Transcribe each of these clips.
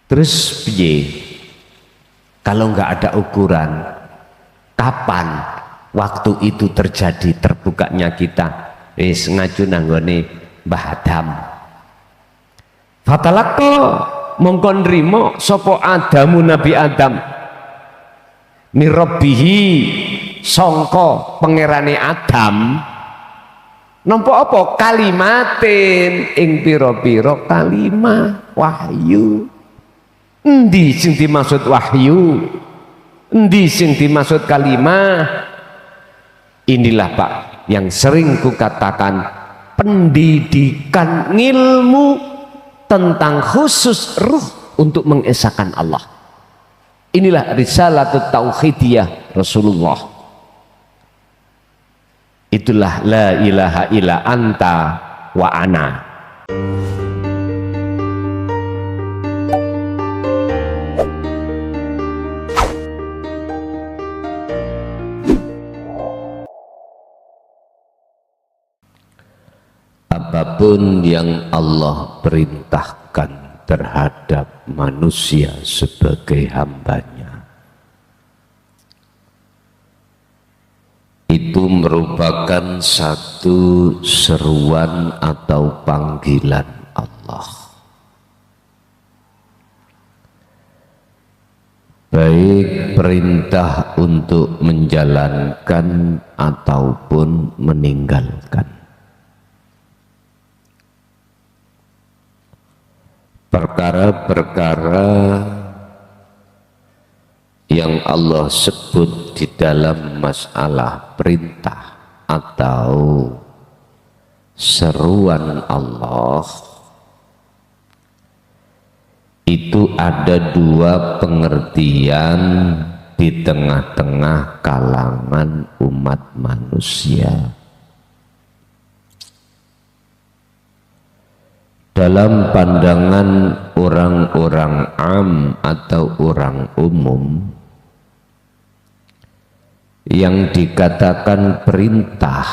Terus piye? Kalau nggak ada ukuran, kapan waktu itu terjadi terbukanya kita? Wis ngaju nanggone Mbah Adam. Fatalaqqa mongko nrimo sapa Adamu Nabi Adam mirabbihi sangka pangerane Adam nampa apa kalimatin ing pira-pira kalimah wahyu. Endi sing dimaksud wahyu, endi sing dimaksud kalimah? Inilah Pak yang sering kukatakan pendidikan ilmu tentang khusus ruh untuk mengesahkan Allah. Inilah risalatut tauhidiyah Rasulullah. Itulah la ilaha illa anta wa ana. Apapun yang Allah perintahkan terhadap manusia sebagai hambanya, itu merupakan satu seruan atau panggilan Allah. Baik perintah untuk menjalankan ataupun meninggalkan. Perkara-perkara yang Allah sebut di dalam masalah perintah atau seruan Allah itu ada dua pengertian di tengah-tengah kalangan umat manusia. Dalam pandangan orang-orang am atau orang umum, yang dikatakan perintah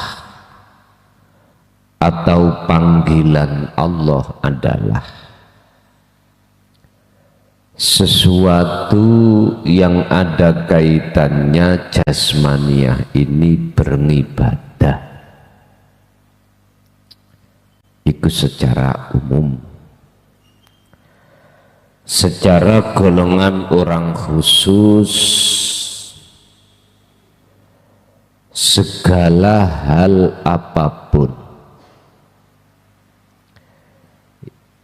atau panggilan Allah adalah sesuatu yang ada kaitannya jasmaniah ini beribadah. Itu secara umum. Secara golongan orang khusus, segala hal apapun,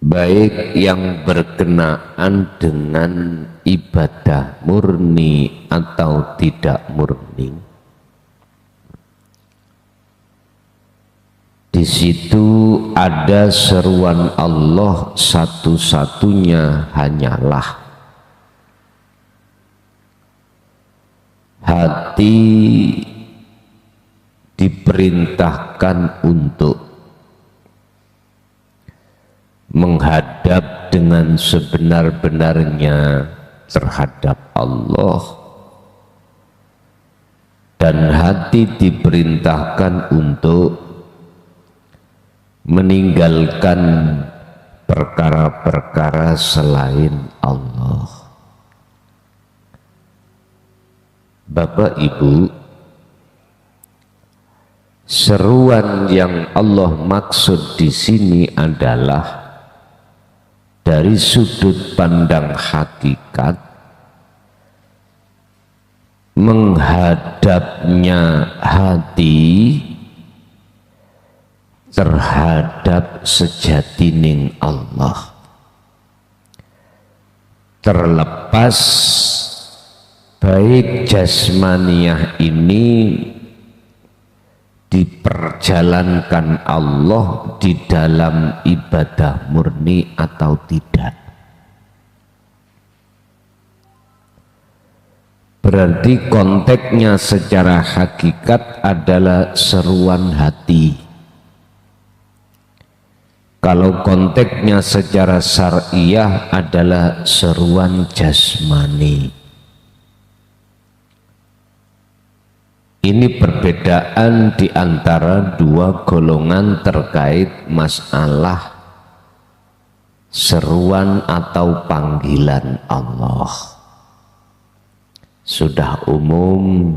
baik yang berkenaan dengan ibadah murni atau tidak murni, di situ ada seruan Allah satu-satunya hanyalah hati diperintahkan untuk menghadap dengan sebenar-benarnya terhadap Allah, dan hati diperintahkan untuk meninggalkan perkara-perkara selain Allah. Bapak Ibu, seruan yang Allah maksud di sini adalah dari sudut pandang hakikat, menghadapnya hati terhadap sejatining Allah, terlepas baik jasmaniah ini diperjalankan Allah di dalam ibadah murni atau tidak. Berarti konteksnya secara hakikat adalah seruan hati. Kalau konteksnya secara syariah adalah seruan jasmani. Ini perbedaan di antara dua golongan terkait masalah seruan atau panggilan Allah. Sudah umum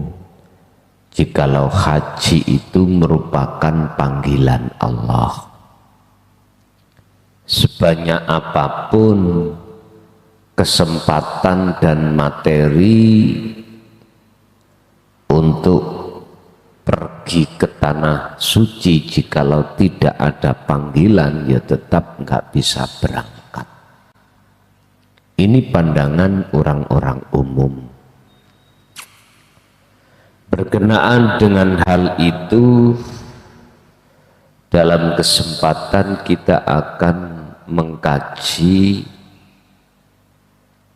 jikalau haji itu merupakan panggilan Allah. Sebanyak apapun kesempatan dan materi untuk pergi ke tanah suci, jikalau tidak ada panggilan ya tetap nggak bisa berangkat. Ini pandangan orang-orang umum. Berkenaan dengan hal itu, dalam kesempatan kita akan mengkaji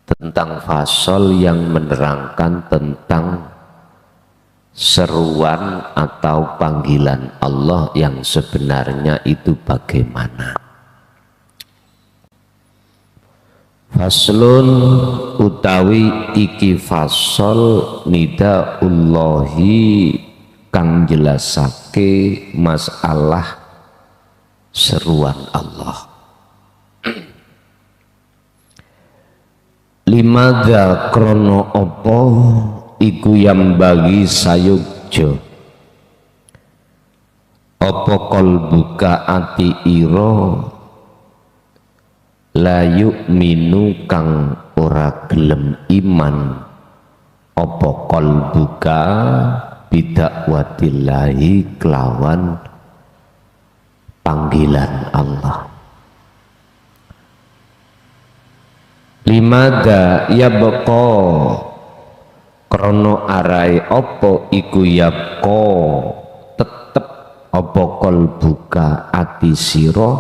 tentang fasal yang menerangkan tentang seruan atau panggilan Allah yang sebenarnya itu bagaimana. Faslun utawi iki fasal nidaullahi kang jelasake masalah seruan Allah. Limadza krono opo iku yang bagi sayukjo opo kolbuka ati iro la yu'minu kang ora gelem iman opo kolbuka bidakwatillahi kelawan panggilan Allah. Limada yabqa krono arai opo iku yabqa tetep opo kolbuka ati siro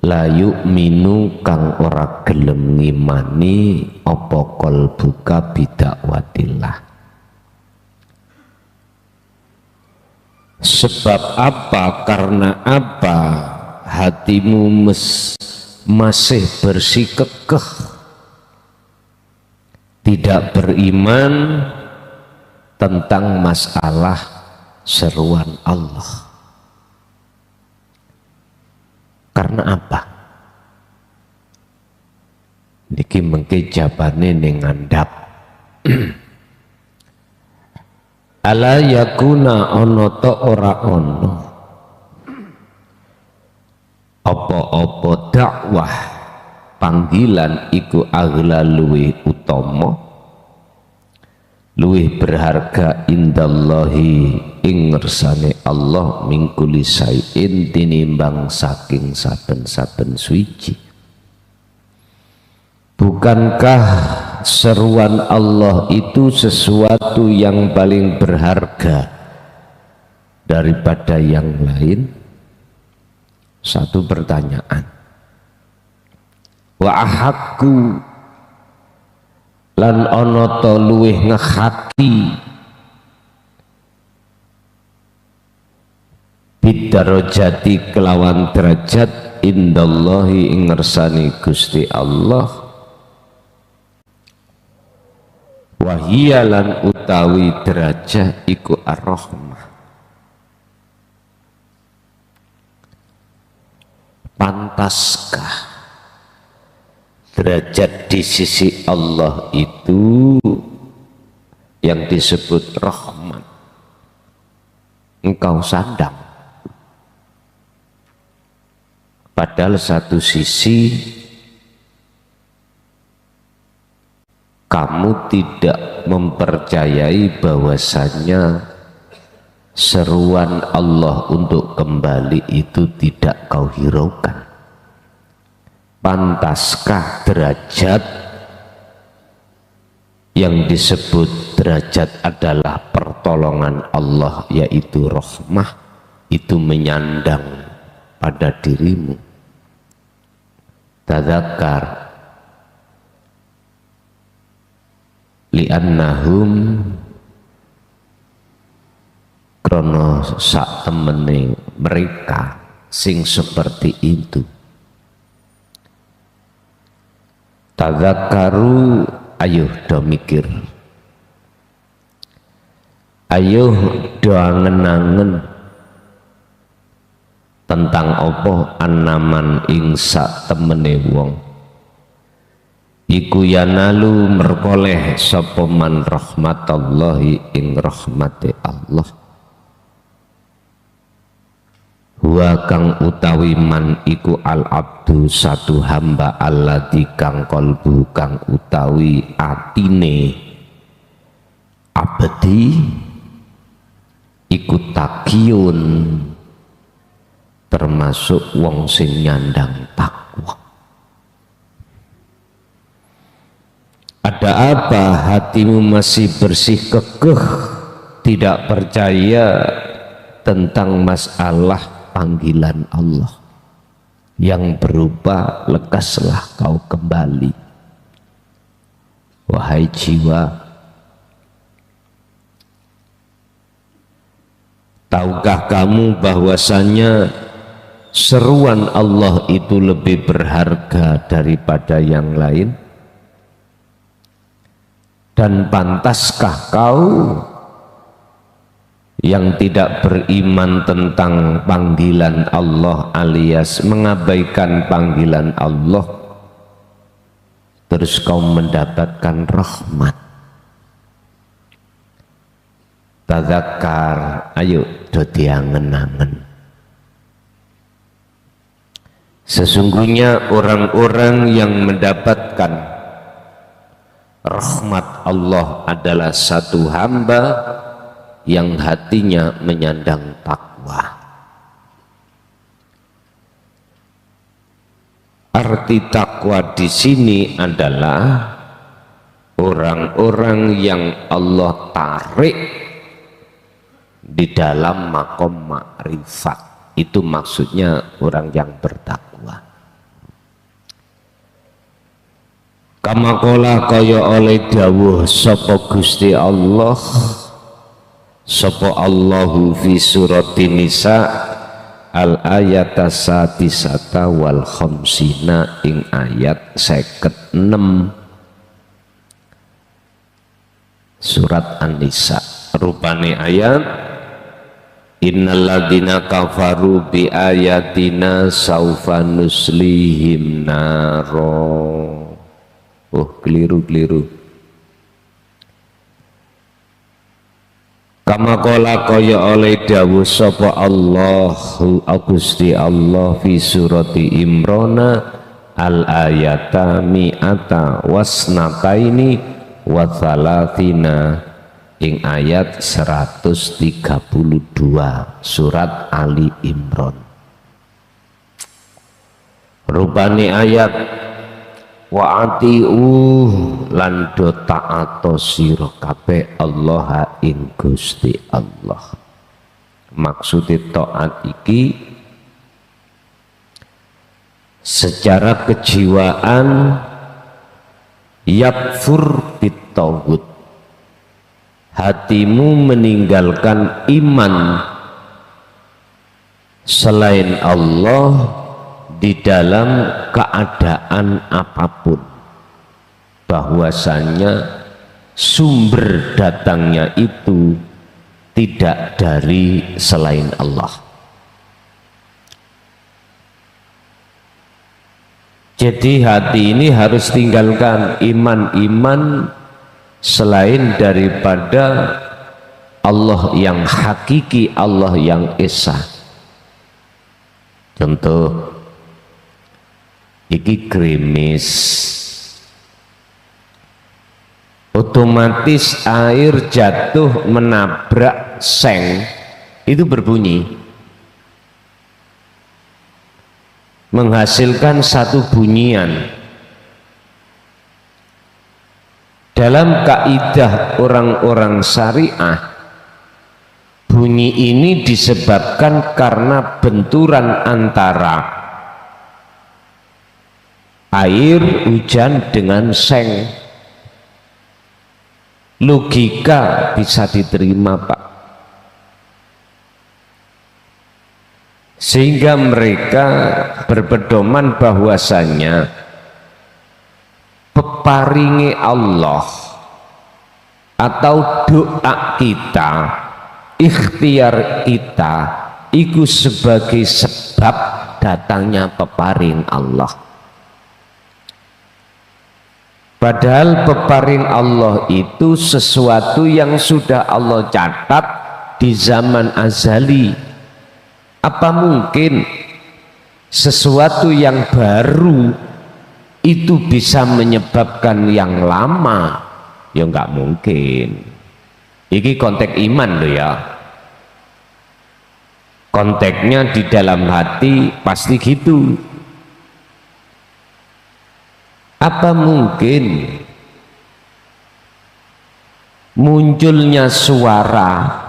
la yu'minu kang ora gelem ngimani apa qalbuka bidakwatillah. Sebab apa, karena apa hatimu masih bersikukuh tidak beriman tentang masalah seruan Allah? Karena apa? Niki mengke jabane ning ngandhap. Ala yakuna ana ta ora ana apa-apa dakwah panggilan iku aghla luwih utama luwih berharga indallahi ing ngersane Allah mingkuli sayin tinimbang saking saben-saben suci. Bukankah seruan Allah itu sesuatu yang paling berharga daripada yang lain? Satu pertanyaan. Wa ahakku lan ana ta luwih ngehaki bidarajati kelawan derajat indallahi ing ngersani Gusti Allah wahiyalan utawi derajat iku ar-rahmah. Pantaskah derajat di sisi Allah itu yang disebut rahmat engkau sandang? Padahal satu sisi kamu tidak mempercayai bahwasanya seruan Allah untuk kembali itu tidak kau hiraukan. Pantaskah derajat yang disebut derajat adalah pertolongan Allah yaitu rahmah itu menyandang pada dirimu? Tadzakar li'annahum krono sak temene mereka sing seperti itu. Tadzakaru ayuh do mikir, ayuh do angen-angen tentang apa anaman ing sak temene wong iku yanalu merkoleh sapa man rahmatallahi ing rahmate Allah wa kang utawi man iku al abdu satu hamba alladzi kang qalbu kang utawi atine abdi iku takiyun termasuk wong sing nyandang takwa. Ada apa hatimu masih bersih kekeh tidak percaya tentang masalah panggilan Allah yang berupa lekaslah kau kembali wahai jiwa. Tahukah kamu bahwasanya seruan Allah itu lebih berharga daripada yang lain? Dan pantaskah kau yang tidak beriman tentang panggilan Allah alias mengabaikan panggilan Allah terus kau mendapatkan rahmat? Tadzakar, ayo dadi angen-angen. Sesungguhnya orang-orang yang mendapatkan rahmat Allah adalah satu hamba yang hatinya menyandang takwa. Arti takwa di sini adalah orang-orang yang Allah tarik di dalam makom makrifat. Itu maksudnya orang yang bertakwa. Kama qala kaya oleh dawuh sapa Gusti Allah, sapa Allahu fi surati Nisa al ayata satisata wal khamsina ing ayat 56 surat An-Nisa. Rupane ayat innalladzina kafaru bi ayatina saufa nuslihim naro. Oh, keliru. Kama qala kaya oleh dawuh sapa Allahu Gusti Allah fi surati Imran al ayata mi'ata wasnataini wa thalathina ing ayat 132 surat Ali Imran. Rupane ayat wa atiu lan do ta'ato sira kabeh Allah ing Gusti Allah. Maksud taat iki secara kejiwaan yakfur bitawud, hatimu meninggalkan iman selain Allah di dalam keadaan apapun, bahwasanya sumber datangnya itu tidak dari selain Allah. Jadi hati ini harus tinggalkan iman-iman selain daripada Allah yang hakiki, Allah yang esa. Contoh, iki gerimis, otomatis air jatuh menabrak seng itu berbunyi, menghasilkan satu bunyian. Dalam kaidah orang-orang syariah, bunyi ini disebabkan karena benturan antara air hujan dengan seng. Logika bisa diterima, Pak. Sehingga mereka berpedoman bahwasanya peparingi Allah atau doa kita, ikhtiar kita iku sebagai sebab datangnya peparing Allah. Padahal peparing Allah itu sesuatu yang sudah Allah catat di zaman azali. Apa mungkin sesuatu yang baru itu bisa menyebabkan yang lama? Ya nggak mungkin. Ini konteks iman loh ya. Konteksnya di dalam hati pasti gitu. Apa mungkin munculnya suara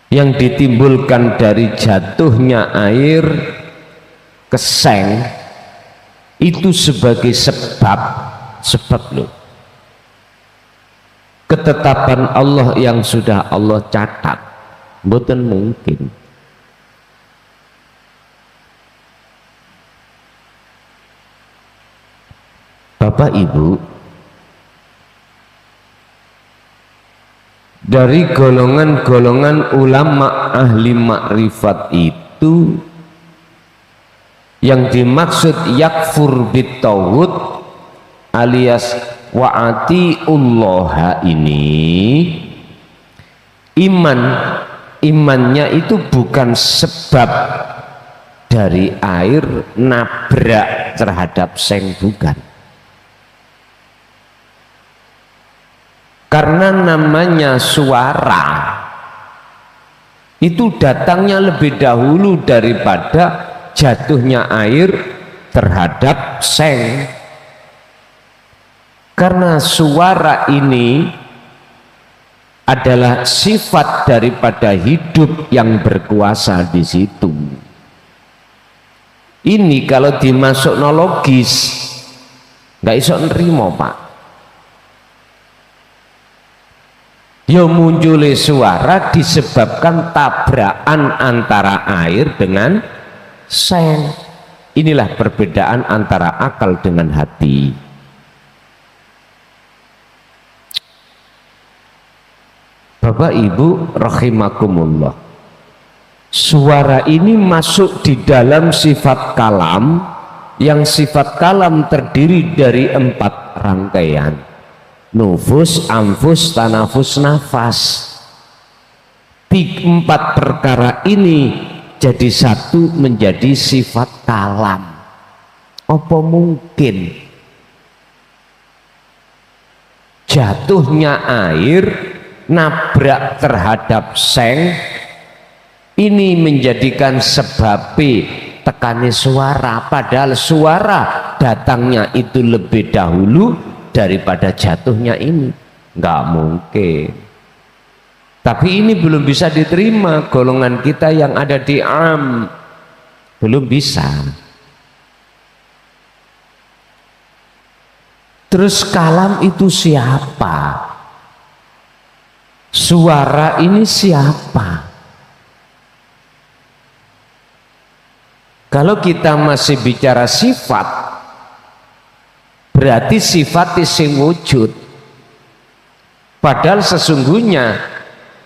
yang ditimbulkan dari jatuhnya air ke seng itu sebagai sebab loh, ketetapan Allah yang sudah Allah catat? Mboten mungkin. Bapak Ibu, dari golongan-golongan ulama ahli makrifat itu yang dimaksud yakfur bitawud alias wa'atiullaha ini, imannya itu bukan sebab dari air nabrak terhadap seng, bukan. Karena namanya suara itu datangnya lebih dahulu daripada jatuhnya air terhadap seng. Karena suara ini adalah sifat daripada hidup yang berkuasa di situ. Ini kalau dimasuk logis nggak iso nerimo, Pak. Ya munculnya suara disebabkan tabrakan antara air dengan seng. Inilah perbedaan antara akal dengan hati. Bapak Ibu rahimakumullah, suara ini masuk di dalam sifat kalam, yang sifat kalam terdiri dari 4 rangkaian: nufus, anfus, tanafus, nafas. 4 perkara ini jadi satu menjadi sifat kalam. Apa mungkin jatuhnya air nabrak terhadap seng ini menjadikan sebab tekane suara, padahal suara datangnya itu lebih dahulu daripada jatuhnya ini? Nggak mungkin. Tapi ini belum bisa diterima golongan kita yang ada di belum bisa. Terus kalam itu siapa? Suara ini siapa? Kalau kita masih bicara sifat, berarti sifat sing wujud. Padahal sesungguhnya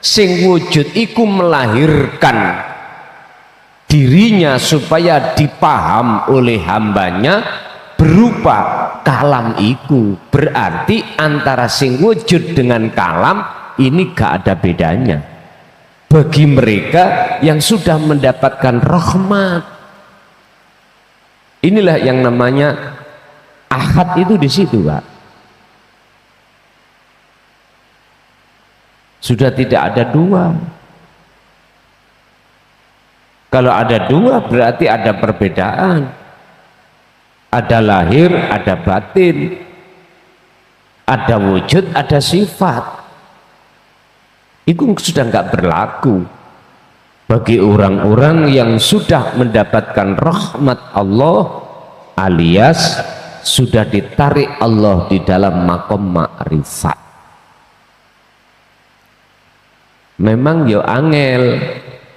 sing wujud iku melahirkan dirinya supaya dipaham oleh hambanya berupa kalam iku. Berarti antara sing wujud dengan kalam ini gak ada bedanya bagi mereka yang sudah mendapatkan rahmat. Inilah yang namanya ahad itu di situ, Pak. Sudah tidak ada 2. Kalau ada 2 berarti ada perbedaan. Ada lahir, ada batin, ada wujud, ada sifat. Itu sudah nggak berlaku bagi orang-orang yang sudah mendapatkan rahmat Allah alias sudah ditarik Allah di dalam makom ma'rifat. Memang yo angel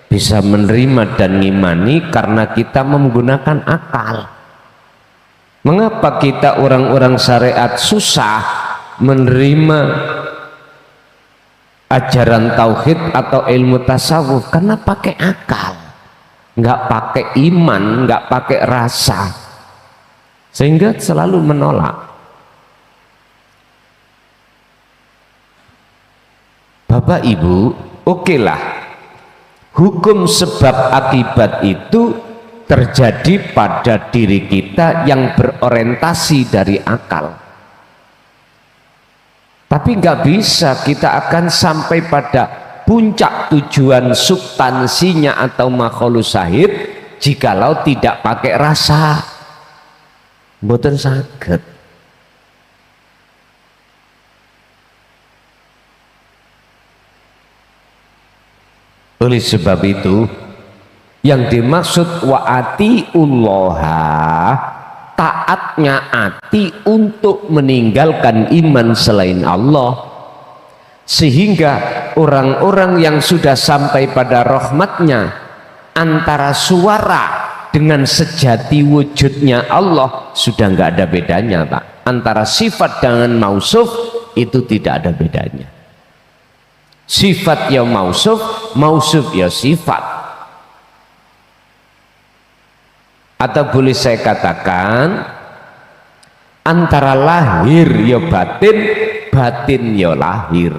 bisa menerima dan ngimani karena kita menggunakan akal. Mengapa kita orang-orang syariat susah menerima ajaran tauhid atau ilmu tasawuf karena pakai akal, nggak pakai iman, nggak pakai rasa, sehingga selalu menolak. Bapak Ibu, okelah, hukum sebab akibat itu terjadi pada diri kita yang berorientasi dari akal. Tapi nggak bisa kita akan sampai pada puncak tujuan substansinya atau makhlus syahid jikalau tidak pakai rasa. Mboten saged. Oleh sebab itu yang dimaksud wa'atiullaha, taatnya hati untuk meninggalkan iman selain Allah, sehingga orang-orang yang sudah sampai pada rahmatnya antara suara dengan sejati wujudnya Allah sudah nggak ada bedanya Pak. Antara sifat dengan mausuf itu tidak ada bedanya. Sifat ya mausuf, mausuf ya sifat. Atau boleh saya katakan antara lahir ya batin, batin ya lahir.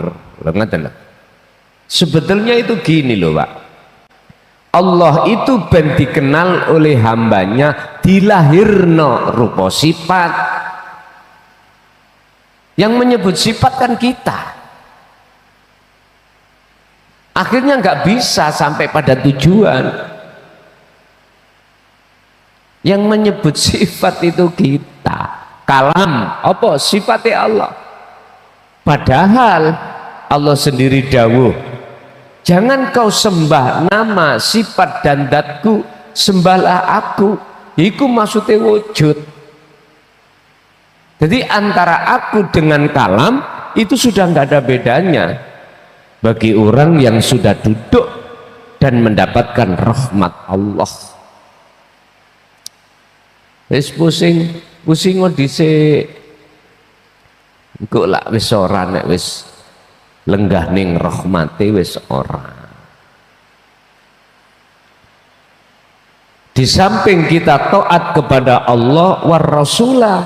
Sebetulnya itu gini loh Pak, Allah itu ben dikenal oleh hambanya dilahirno rupa sifat. Yang menyebut sifat kan kita. Akhirnya nggak bisa sampai pada tujuan. Yang menyebut sifat itu kita. Kalam apa sifatnya Allah, padahal Allah sendiri dawuh, jangan kau sembah nama, sifat dan datku, sembahlah aku. Iku maksudnya wujud. Jadi antara aku dengan kalam itu sudah nggak ada bedanya bagi orang yang sudah duduk dan mendapatkan rahmat Allah. Wis pusing dhisik. Engko lak wis ora, nek wis lenggah ning rahmate wis ora. Di samping kita taat kepada Allah war rasulah,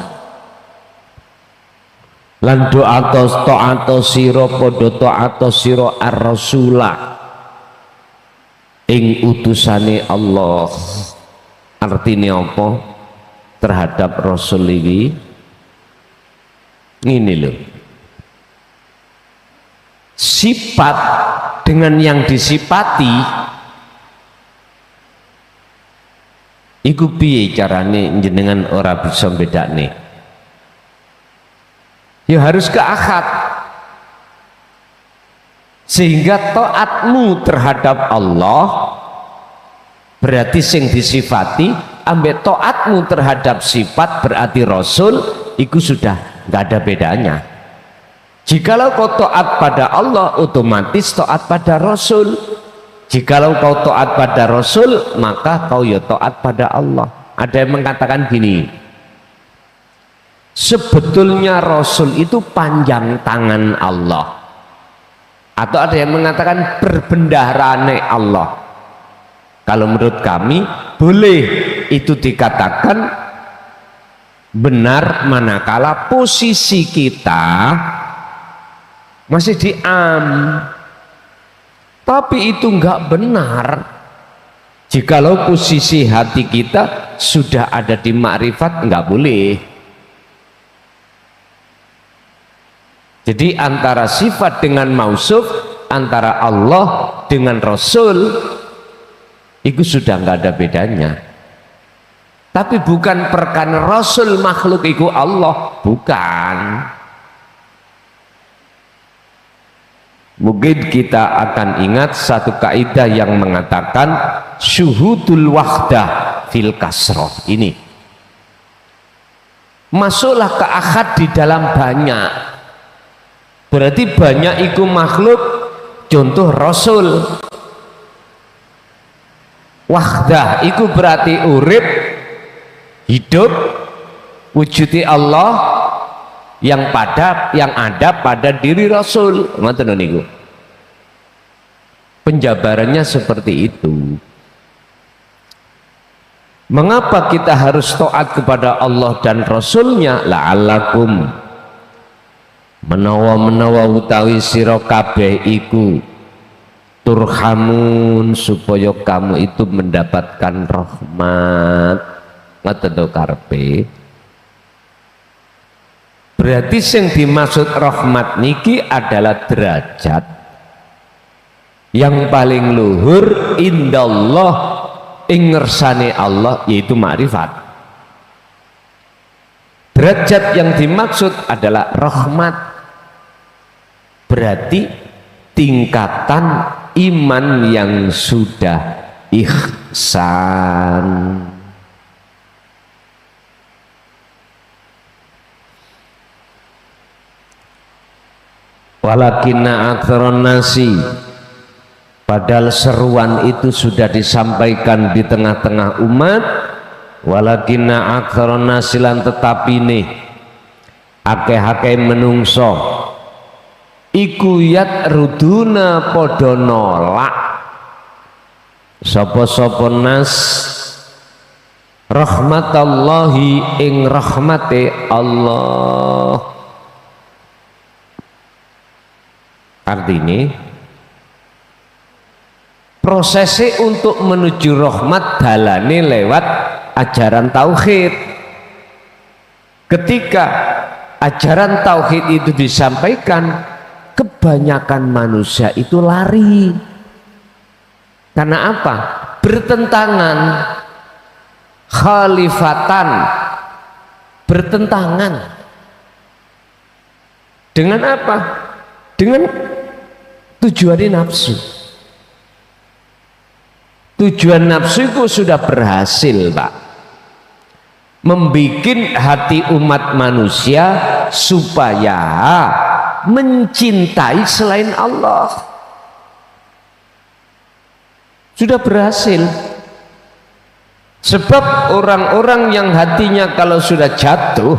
lan taat sira padha taat sira ar-rasulah ing utusane Allah. Artinya apa? Terhadap Rasul ini loh, sifat dengan yang disifati iku piye carane jenengan ora bisa bedakne? Ya harus ke akad, sehingga taatmu terhadap Allah berarti sing disifati, ambek taatmu terhadap sifat berarti Rasul, itu sudah nggak ada bedanya. Jikalau kau taat pada Allah, otomatis taat pada Rasul. Jikalau kau taat pada Rasul, maka kau ya taat pada Allah. Ada yang mengatakan gini, sebetulnya Rasul itu panjang tangan Allah, atau ada yang mengatakan berbendaharane Allah. Kalau menurut kami boleh itu dikatakan benar manakala posisi kita masih di tapi itu enggak benar jikalau posisi hati kita sudah ada di makrifat, enggak boleh. Jadi antara sifat dengan mausuf, antara Allah dengan Rasul itu sudah nggak ada bedanya. Tapi bukan perkara Rasul makhluk itu Allah, bukan. Mungkin kita akan ingat satu kaidah yang mengatakan syuhudul wahdah fil kasroh. Ini masuklah ke akad di dalam banyak, berarti banyak itu makhluk. Contoh Rasul, wahdah itu berarti urip, hidup, wujudi Allah yang ada pada diri Rasul. Ngoten niku. Penjabarannya seperti itu. Mengapa kita harus taat kepada Allah dan Rasulnya? La'allakum menawa utawi sira kabeh iku turhamun, supaya kamu itu mendapatkan rahmat. Ngoten to karepe. Berarti yang dimaksud rahmat niki adalah derajat yang paling luhur indallah ing ngersane Allah, yaitu ma'rifat. Derajat yang dimaksud adalah rahmat, berarti tingkatan iman yang sudah ihsan. Walakinna aktsaron nasi, padahal seruan itu sudah disampaikan di tengah-tengah umat. Walakinna aktsaron nasi, lan tetapi nih akeh-akeh menungso iku yat ruduna padha nolak sapa-sapa nas rahmatallahi ing rahmate Allah. Artinya prosesnya untuk menuju rahmat dalane lewat ajaran tauhid. Ketika ajaran tauhid itu disampaikan, kebanyakan manusia itu lari. Karena apa? Bertentangan, khalifatan, bertentangan. Dengan apa? Dengan tujuan nafsu. Tujuan nafsu itu sudah berhasil, Pak, membikin hati umat manusia supaya mencintai selain Allah. Sudah berhasil. Sebab orang-orang yang hatinya kalau sudah jatuh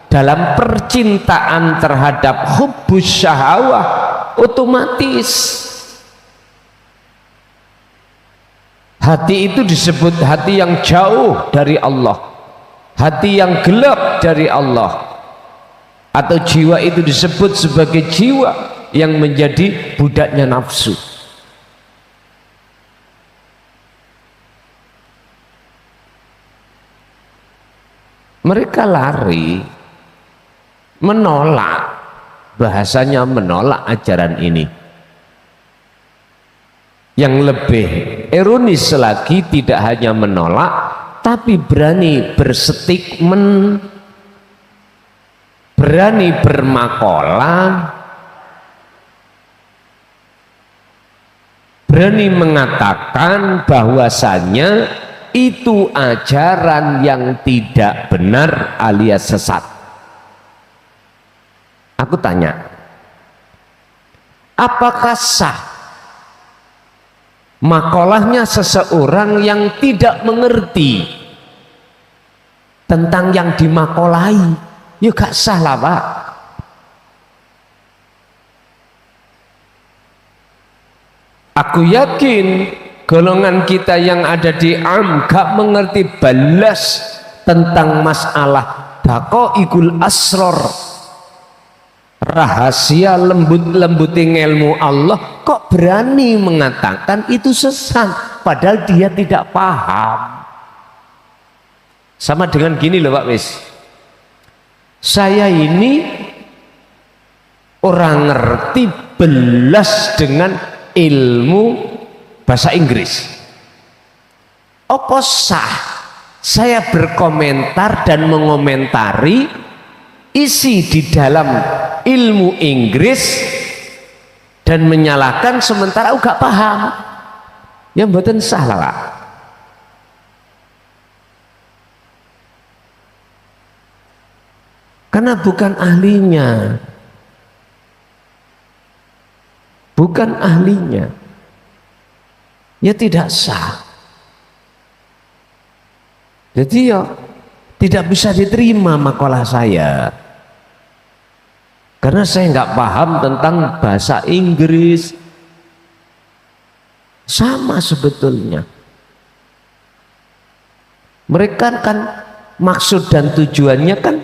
dalam percintaan terhadap hubbus syahawah, otomatis hati itu disebut hati yang jauh dari Allah, hati yang gelap dari Allah, atau jiwa itu disebut sebagai jiwa yang menjadi budaknya nafsu. Mereka lari, menolak, bahasanya menolak ajaran ini. Yang lebih ironis lagi, tidak hanya menolak, tapi berani berstatement, berani bermakalah, berani mengatakan bahwasanya itu ajaran yang tidak benar alias sesat. Aku tanya, apakah sah makolahnya seseorang yang tidak mengerti tentang yang dimakolahi? Ya gak sah lah, Pak. Aku yakin golongan kita yang ada di gak mengerti balas tentang masalah daqaiqul asror, rahasia lembut-lembuting ilmu Allah, kok berani mengatakan itu sesat padahal dia tidak paham. Sama dengan gini loh Pak Wis, saya ini orang ngerti belas dengan ilmu bahasa Inggris. Apa sah saya berkomentar dan mengomentari isi di dalam ilmu Inggris dan menyalahkan sementara aku gak paham? Ya mboten sah lah, Pak. Karena bukan ahlinya, bukan ahlinya, ya tidak sah. Jadi ya tidak bisa diterima makalah saya, karena saya nggak paham tentang bahasa Inggris. Sama sebetulnya. Mereka kan maksud dan tujuannya kan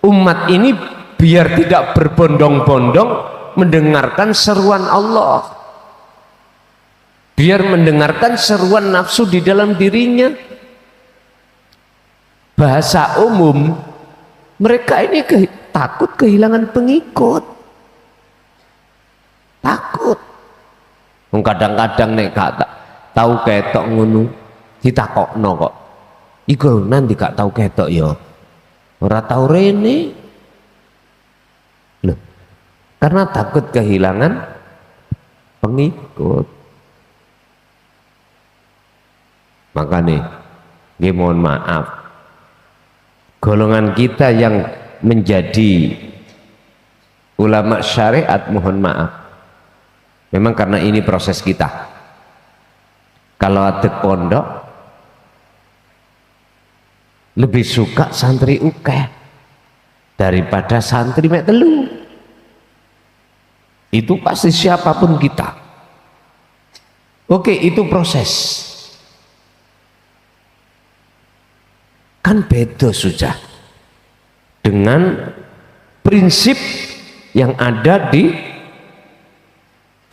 umat ini biar tidak berbondong-bondong mendengarkan seruan Allah, biar mendengarkan seruan nafsu di dalam dirinya. Bahasa umum, mereka ini takut kehilangan pengikut, takut. Kadang-kadang nek gak tahu ketok ngono ditakokno kok, iku nanti gak tahu ketok ya ora tahu rene loh, karena takut kehilangan pengikut. Makanya nggih mohon maaf, golongan kita yang menjadi ulama syariat, mohon maaf, memang karena ini proses kita. Kalau ada pondok lebih suka santri ukeh daripada santri mek telu. Itu pasti siapapun kita. Oke, itu proses. Kan beda sudah dengan prinsip yang ada di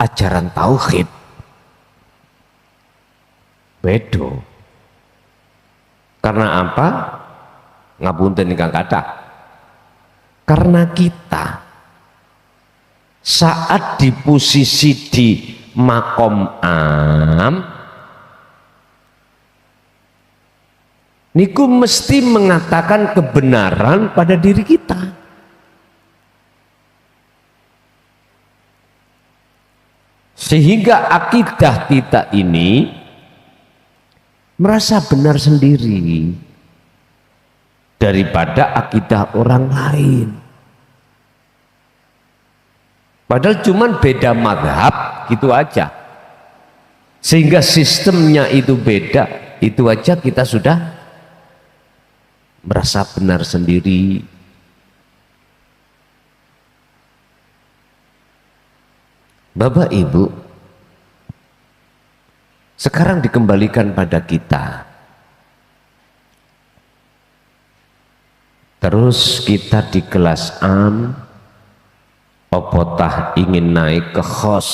ajaran tauhid. Beda. Karena apa? Ngapunten ingkang kathah. Karena kita saat di posisi di makom am niku mesti mengatakan kebenaran pada diri kita. Sehingga akidah kita ini merasa benar sendiri daripada akidah orang lain. Padahal cuman beda mazhab gitu aja. Sehingga sistemnya itu beda, itu aja kita sudah merasa benar sendiri. Bapak Ibu, sekarang dikembalikan pada kita. Terus kita di kelas am, opotah ingin naik ke khos,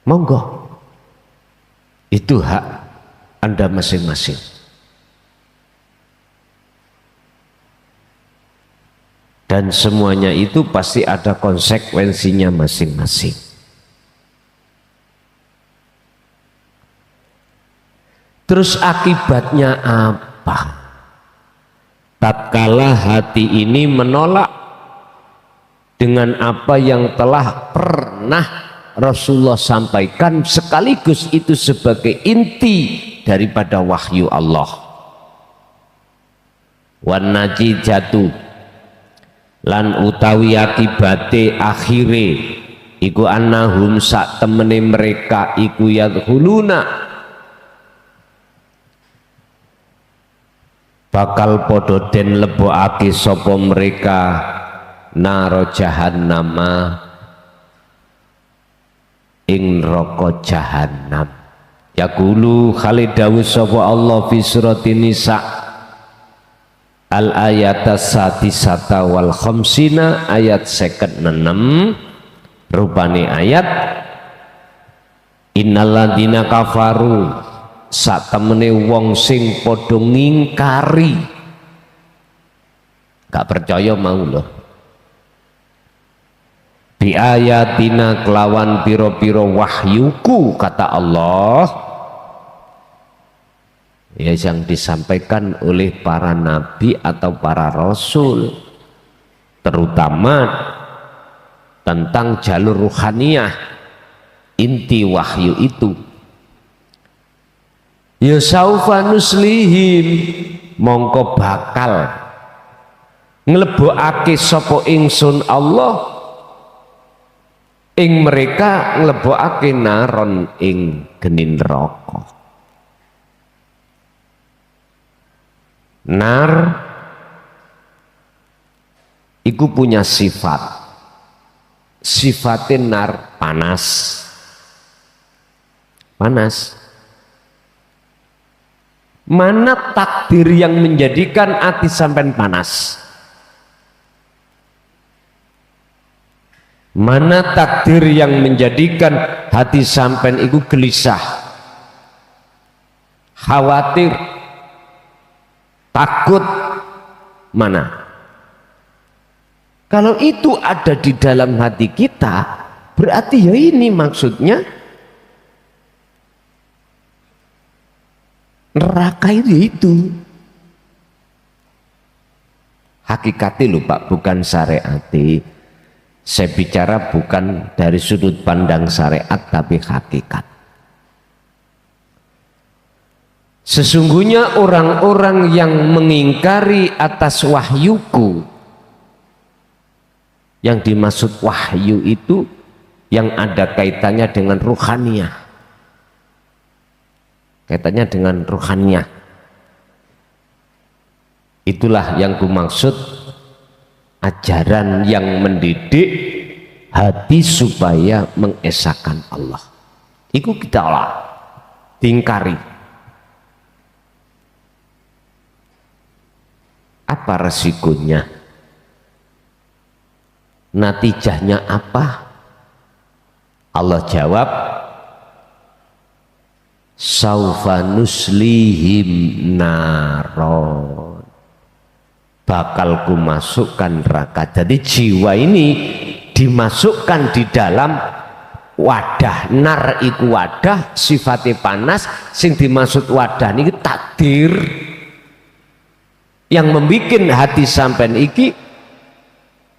monggo, itu hak Anda masing-masing. Dan semuanya itu pasti ada konsekuensinya masing-masing. Terus akibatnya apa? Tatkala hati ini menolak dengan apa yang telah pernah Rasulullah sampaikan, sekaligus itu sebagai inti daripada wahyu Allah. Wan najijatu, lan utawi akibate akhire iku annahum sak temene mereka iku yadkhuluna bakal podo den lebokake sapa mereka naro jahannama ing neraka jahannam. Yaqulu khalidawu sapa Allah fi suratin nisa al ayata sadisata wal khamsina ayat 56 rupane ayat innalladzina kafaru sak temene wong sing padha ngingkari, gak percaya mau loh, bi ayatina kelawan piro-piro wahyuku kata Allah, ya yang disampaikan oleh para nabi atau para rasul, terutama tentang jalur ruhaniyah, inti wahyu itu. Ya saufa nuslihim, mongko bakal nglebokake sapa ingsun Allah ing mereka, nglebokake naron ing geni neraka. Nar iku punya sifat, sifatnya nar panas, panas. Mana takdir yang menjadikan hati sampean panas? Mana takdir yang menjadikan hati sampean itu gelisah, khawatir, takut? Mana? Kalau itu ada di dalam hati kita, berarti ya ini maksudnya neraka itu. Hakikati lho Pak, bukan syariati. Saya bicara bukan dari sudut pandang syariat, tapi hakikat. Sesungguhnya orang-orang yang mengingkari atas wahyuku, yang dimaksud wahyu itu yang ada kaitannya dengan ruhaniyah, kaitannya dengan ruhaniyah, itulah yang kumaksud ajaran yang mendidik hati supaya mengesahkan Allah. Itu kita olah, tingkari. Apa resikonya? Natijahnya apa? Allah jawab, saufa nuslihim naron, bakal kumasukkan neraka. Jadi jiwa ini dimasukkan di dalam wadah. Nar iku wadah, sifatnya panas. Sing dimaksud wadah ini takdir yang membuat hati sampean iki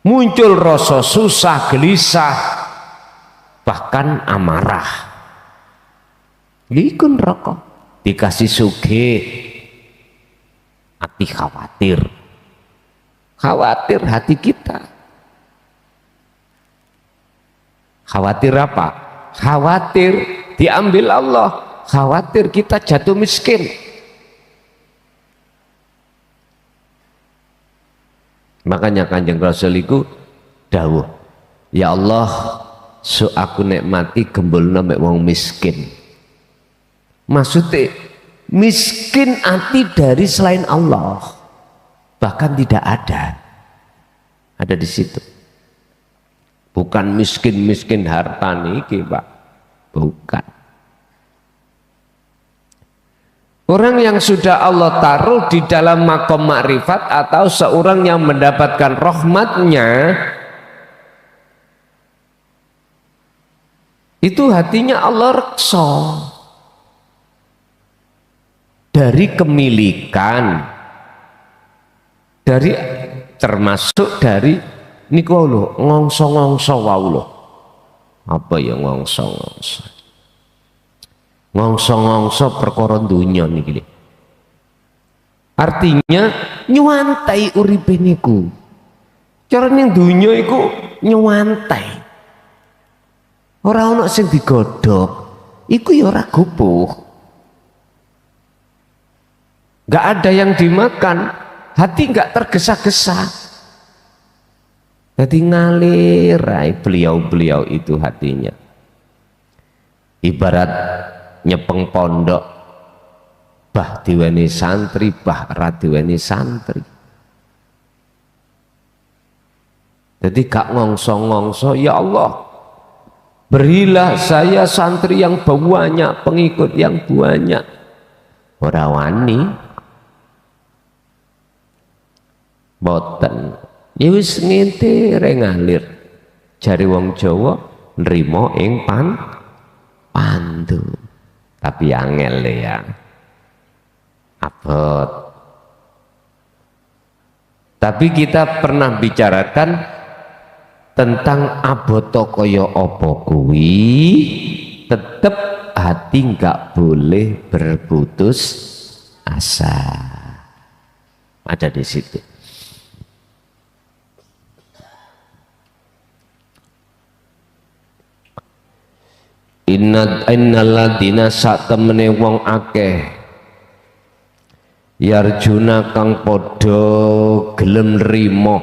muncul rasa susah, gelisah, bahkan amarah. Iku neraka. Dikasih sugih, hati khawatir. Khawatir hati kita. Khawatir apa? Khawatir diambil Allah. Khawatir kita jatuh miskin. Makanya Kanjeng Rasul itu dawuh, ya Allah, so aku nek mati gembulna mek wong miskin. Maksudnya miskin hati dari selain Allah, bahkan tidak ada di situ. Bukan miskin harta niki Pak, bukan. Orang yang sudah Allah taruh di dalam makom makrifat atau seorang yang mendapatkan rahmatnya, itu hatinya Allah reksa dari kemilikan, dari termasuk dari niku lho ngongso-ngongso wau lho. Apa ya ngongso-ngongso? Ngongso-ngongso perkara dunya niki. Artinya nyuwantai uripe niku. Cara ning dunya iku nyuwantai. Ora ana sing digodhog, iku ya ora gupuh. Enggak ada yang dimakan, hati enggak tergesa-gesa. Jadi ngalir beliau-beliau itu hatinya. Ibarat nyepeng pondok, bah diweni santri, bah ra diweni santri. Jadi gak ngongso-ngongso, ya Allah berilah saya santri yang banyak, pengikut yang banyak. Ora wani boten, ya wis ngintir ngalir. Jari wong Jawa nrimo ing pandu. Tapi angel ya, abot. Tapi kita pernah bicarakan tentang aboto kaya apa kuwi, tetep hati nggak boleh berputus asa. Ada di situ. Innalladzina sak temene wong akeh yarjuna kang padha gelem nrimo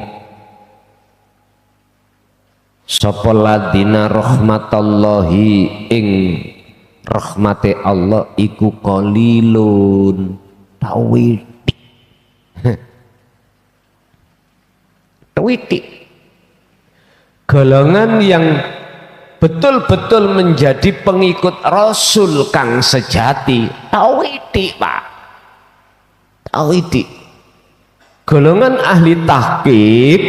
sapa ladina rahmatallahi ing rahmate Allah iku qalilun tawiti tawiti golongan yang betul-betul menjadi pengikut Rasul kang sejati tawiti Pak, tawiti golongan ahli tahqiq,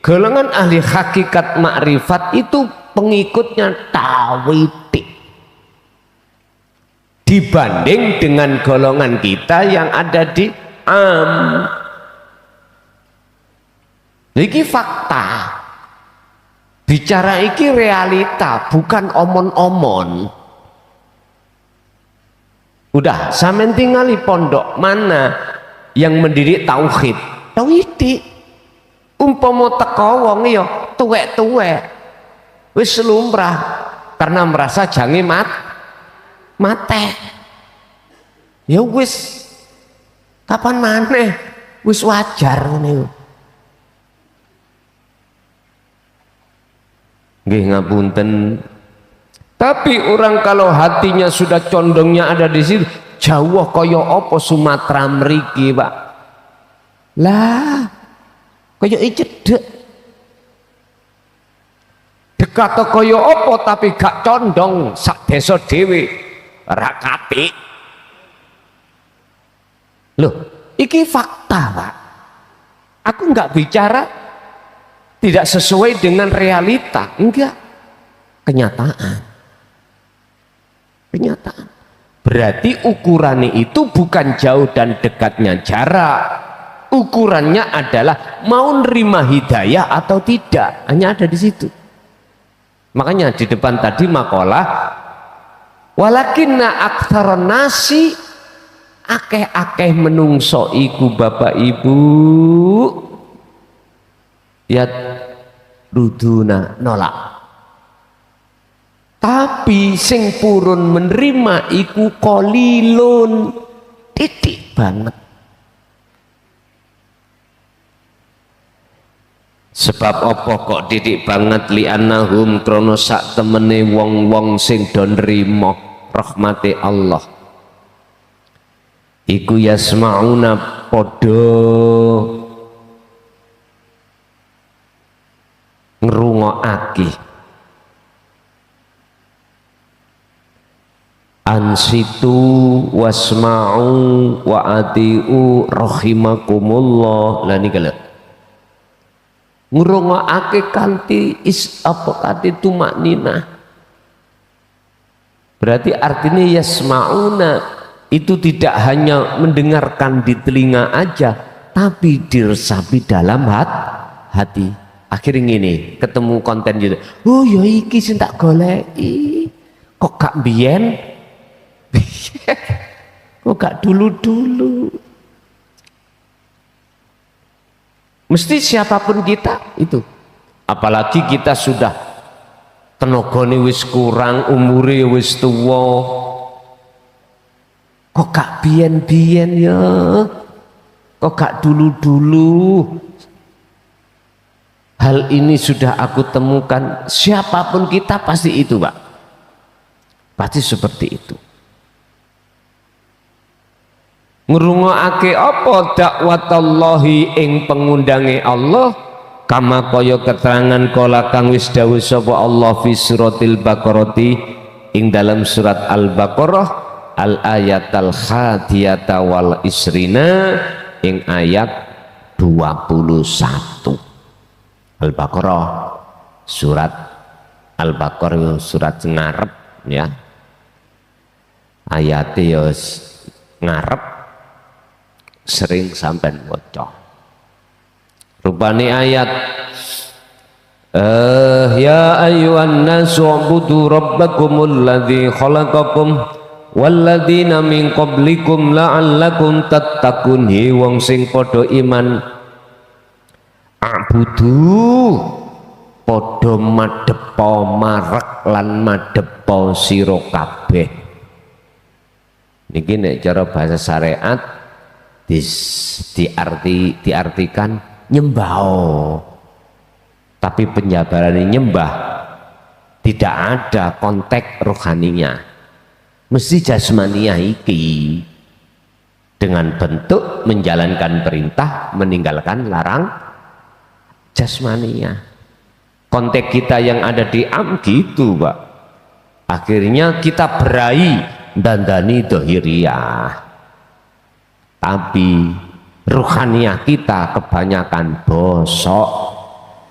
golongan ahli hakikat makrifat itu pengikutnya tawiti dibanding dengan golongan kita yang ada di iki fakta, bicara iki realita bukan omon-omon. Udah sampean tinggali pondok mana yang mendidik tauhid tauhidi umpama teko wong ya tuwek-tuwek wis lumrah karena merasa jange mate ya wis kapan maneh wis wajar ngene. Nggih ngapunten, tapi orang kalau hatinya sudah condongnya ada di situ jauh kaya apa Sumatera mriki Pak lah kaya cedek dekat kaya apa tapi gak condong sak desa dhewe ra kapik loh iki fakta Pak, aku nggak bicara tidak sesuai dengan realita, enggak, kenyataan. Berarti ukurannya itu bukan jauh dan dekatnya jarak, ukurannya adalah mau nerima hidayah atau tidak, hanya ada di situ. Makanya di depan tadi makalah walakinna aktsara nasi akeh-akeh menungso iku Bapak Ibu ya ruduna nolak, tapi sing purun menerima iku qalilun titik banget. Sebab apa kok titik banget? Li'annahum krono sak temene wong-wong sing do nrimo rahmate Allah iku yasmauna podo ngrungokake ansitu wasma'u wa atiu rahimakumullah. Lah niki lho ngrungokake kanthi kanthi tumakninah, berarti artinya yasma'una itu tidak hanya mendengarkan di telinga aja tapi diresapi dalam hati. Akhirnya gini ketemu konten gitu, oh ya iki sing tak goleki kok gak biyen kok gak dulu-dulu. Mesti siapapun kita itu, apalagi kita sudah tenagane wis kurang, umure wis tuwa, kok gak biyen-biyen ya, kok gak dulu-dulu. Hal ini sudah aku temukan, siapapun kita pasti itu Pak, pasti seperti itu. Ngrungokake apa dakwatallahi ing pengundange Allah kama kaya keterangan kala kang wis dawuh sapa Allah fi suratil baqarati ing dalam surat Al-Baqarah al ayatal khadiyata wal isrina ing ayat 21. Al-Baqarah surat Al-Baqarah surat ngarep ya, ayatnya ya ngarep sering sampai bocor rupane ayat ya ayyuhan nasu ubudu rabbakumul ladzi khalaqakum walladzina min qablikum la'allakum tattaqun. He wong sing padha iman abudu padha madhepa marek lan madhepa sira kabeh. Niki nek cara bahasa syariat diartikan nyembah, tapi penjabarannya nyembah tidak ada konteks rohaninya. mesti jasmaniah iki dengan bentuk menjalankan perintah, meninggalkan larang jasmaniah. Konteks kita yang ada di gitu Pak, akhirnya kita berai dandani dohiriyah, tapi ruhaniyah kita kebanyakan bosok.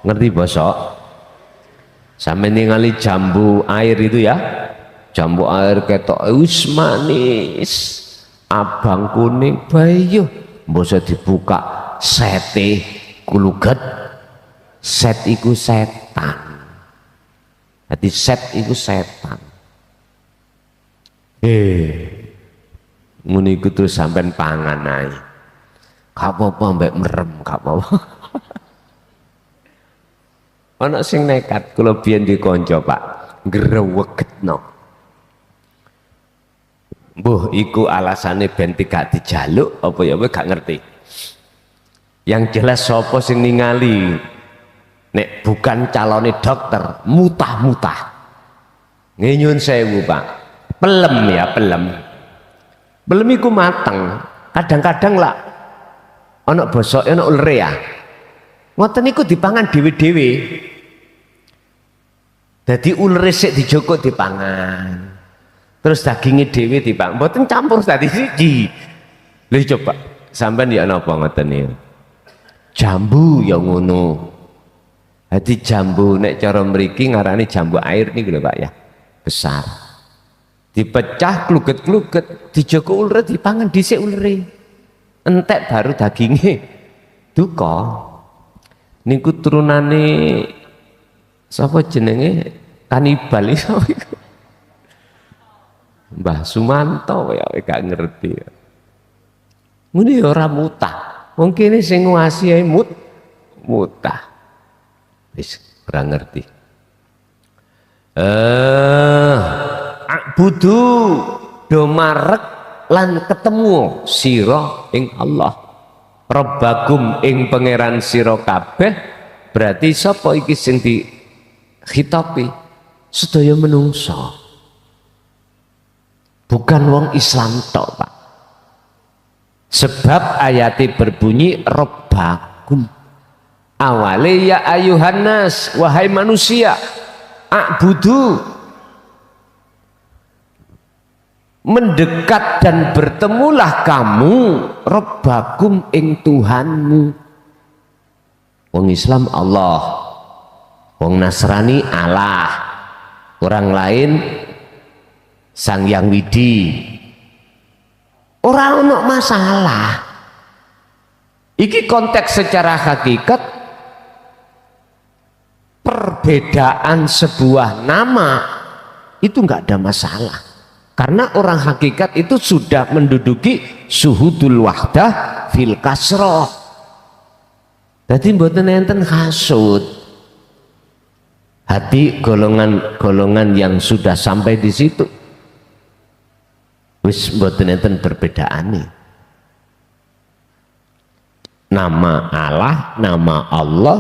Ngerti bosok? Sampai ningali jambu air itu ya, jambu air ketok wis manis, abang kuning bayu, bisa dibuka sete kuluget, set iku setan. Jadi set iku setan. Ngono iku terus sampean pangan ae. Gak apa-apa mbek merem, gak apa-apa. Ana sing nekat, kula biyen di kanca Pak, ngrewegetno. Mbuh iku alasane ben gak dijaluk apa ya kowe gak ngerti. Yang jelas sapa sing ningali nek bukan calone dokter, mutah-mutah. Nyun sewu Pak. Pelem ya, pelem. Pelem iku mateng. Kadang-kadang lah ana bosoke ana ulere ya. Ngoten niku dipangan dhewe-dhewe. Dadi ulere sik dijoko dipangan. Terus dagingnya dhewe dipangan. Mboten campur tadi siji. Lha coba sampean ya napa ngoten niku. Jambu ya ngono. Dadi jambu nek cara mriki ngarani jambu air niku lho Pak ya. Besar. Dipecah kluget-kluget, dijoko ulere dipangan dhisik ulere. Entek baru dagingnya duka. Niku turunane sapa jenenge kanibal iso iku. Mbah Sumanto ya gak ngerti. Ngene ya ora mutah. Wong kene sing nguasi ae mutah. Wis ora ngerti. Akbudu do marek lan ketemu sira ing Allah. Rabbakum ing pangeran sira kabeh, berarti sapa iki sing dikhitabi? Sedaya menungso, bukan wong Islam tok Pak. Sebab ayati berbunyi Rabbakum, awale ya ayuhan nas, wahai manusia, a'budu, mendekat dan bertemulah kamu Rabbakum ing Tuhanmu. Wong Islam Allah, wong Nasrani Allah, orang lain Sang Yang Widi. Orang ono masalah. Iki konteks secara hakikat perbedaan sebuah nama itu nggak ada masalah. Karena orang hakikat itu sudah menduduki suhudul wahdah fil kasroh. Jadi mboten enten hasud. Hati golongan-golongan yang sudah sampai di situ wis mboten enten perbedaan nih. Nama Allah, nama Allah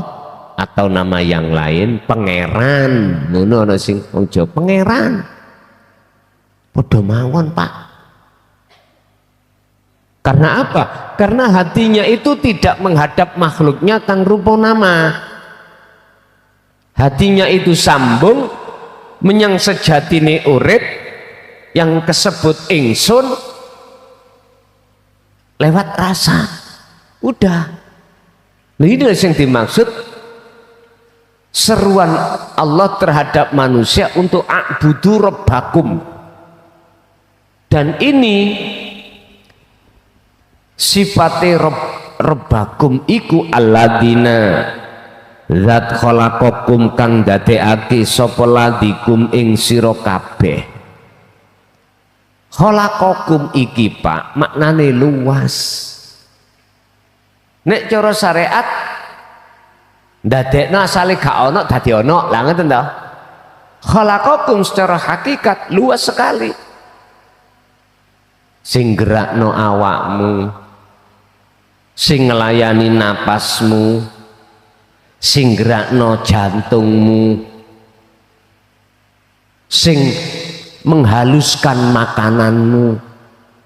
atau nama yang lain, pangeran. Ngono ana sing wong Jawa pangeran. Padha mawon Pak. Karena apa? Karena hatinya itu tidak menghadap makhluknya kang rupa nama. Hatinya itu sambung menyang sejatine urip yang kesebut ingsun lewat rasa. Udah. Ini yang dimaksud seruan Allah terhadap manusia untuk a'budu rabbakum. Dan ini sifatnya rabbakum iku alladzina zat khalaqakum kang dadekake sapa ladikum ing sira kabeh. Khalaqakum iki Pak maknane luas. Nek cara syariat ndadekno asale gak ana dadi ana. Lah ngoten to. Khalaqakum secara hakikat luas sekali. Sing gerakno awakmu, sing nglayani napasmu, sing gerakno jantungmu, sing menghaluskan makananmu,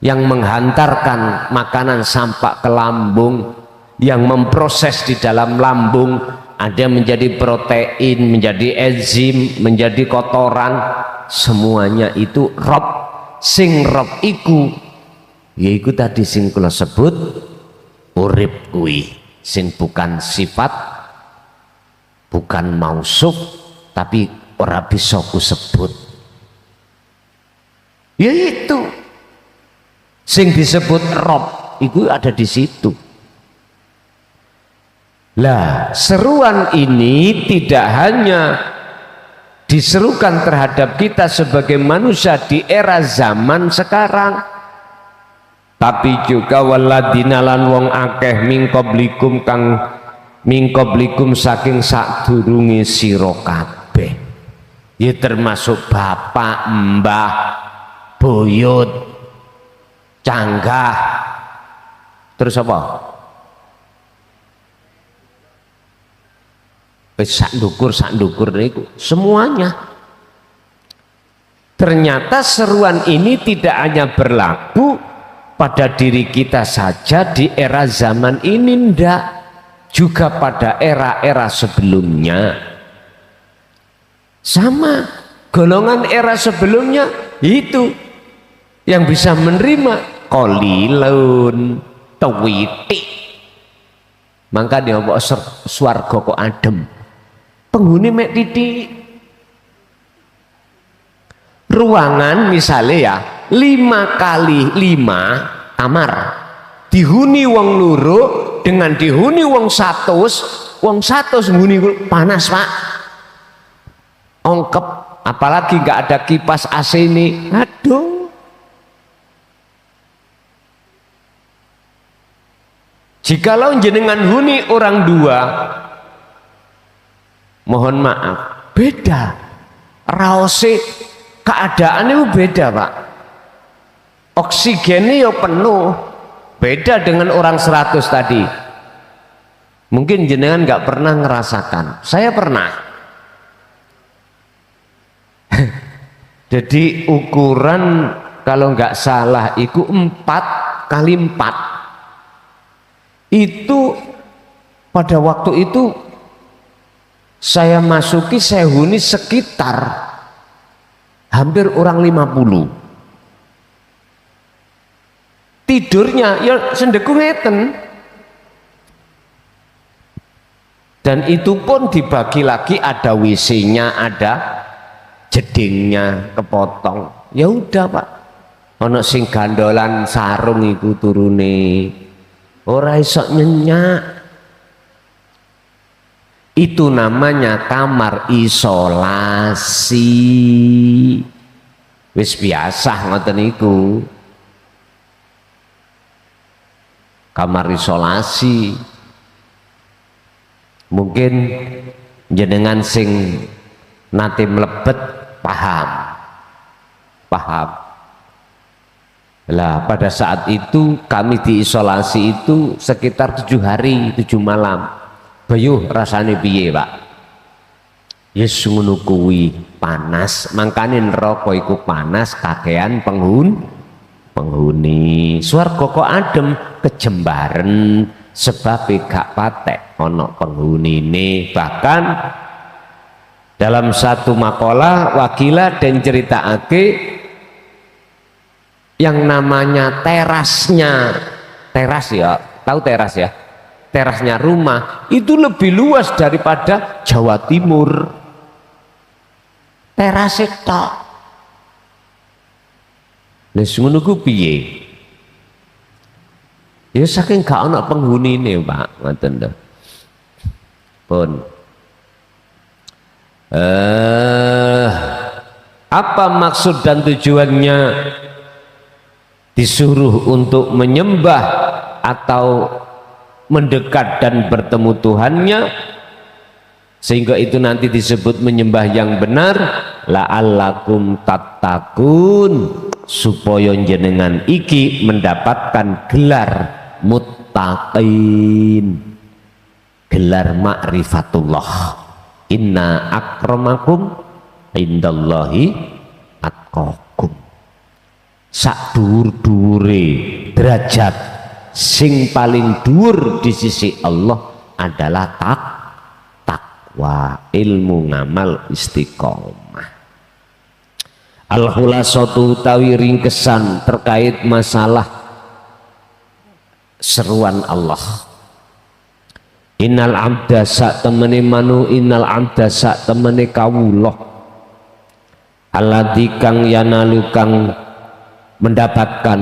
yang menghantarkan makanan sampai ke lambung, yang memproses di dalam lambung, ada menjadi protein, menjadi enzim, menjadi kotoran, semuanya itu Rob. Sing Rob iku yaiku tadi sing kula sebut urip kuwi, sing bukan sifat, bukan mausuf, tapi ora bisa ku sebut. Ya itu sing disebut Rob itu ada di situ. Lah seruan ini tidak hanya diserukan terhadap kita sebagai manusia di era zaman sekarang, tapi juga waladina lan wong akeh mingkoblikum kang mingkoblikum saking sadurunge sira kabeh, ya termasuk bapak, mbah, buyut, canggah, terus apa? Sak ndukur itu semuanya. Ternyata seruan ini tidak hanya berlaku pada diri kita saja di era zaman ini, ndak, juga pada era-era sebelumnya sama. Golongan era sebelumnya itu yang bisa menerima qalilun tawiti, maka dia bawa swarga kok adem, penghuni mek titik. Ruangan misalnya ya 5 kali 5 kamar, dihuni wong loro dengan dihuni wong 100, wong 100 huni panas pak, ongkep, apalagi nggak ada kipas AC ini, aduh. Jikalau jenengan huni orang 2, mohon maaf, beda raose, keadaannya beda pak. Oksigennya ya penuh, beda dengan orang 100 tadi. Mungkin jenengan nggak pernah ngerasakan, saya pernah. Jadi ukuran kalau nggak salah itu 4 kali 4 itu pada waktu itu saya masuki, saya huni sekitar hampir orang 50. Tidurnya ya sendeku ngeten, dan itu pun dibagi lagi, ada WC-nya, ada jedingnya kepotong. Ya udah pak, ono sing gandolan sarung iku turune ora iso nyenyak. Itu namanya kamar isolasi. Wis biasa ngoten niku. Kamar isolasi. Mungkin jenengan sing nate mlebet paham. Lah pada saat itu kami diisolasi itu sekitar 7 hari 7 malam. Bayuh rasane piye pak? Yes ngono kuwi, panas, mangkane neraka iku panas, kakean penghuni. Swarga kok adem, kejembaren, sebab gak patek ana penghunine. Bahkan dalam satu makalah Wakilah dan ceritakake yang namanya terasnya, teras ya, tahu teras ya, terasnya rumah itu lebih luas daripada Jawa Timur. Teras itu wis ngono ku piye ya, saking gak ana penghunine pak, ngoten lho pun. Apa maksud dan tujuannya disuruh untuk menyembah atau mendekat dan bertemu Tuhannya, sehingga itu nanti disebut menyembah yang benar, la'allakum tattaqun, supaya jenengan iki mendapatkan gelar muttaqin, gelar ma'rifatullah. Inna akramakum indallahi atqakum. sak dhuwur-dhuwure derajat sing paling dhuwur di sisi Allah adalah takwa, ilmu, ngamal, istiqomah. Al-khulasatu utawi ringkesan terkait masalah seruan Allah. Innal abda sak temene manu, innal abda sak temene kawula alladzi kang yanalu kang mendapatkan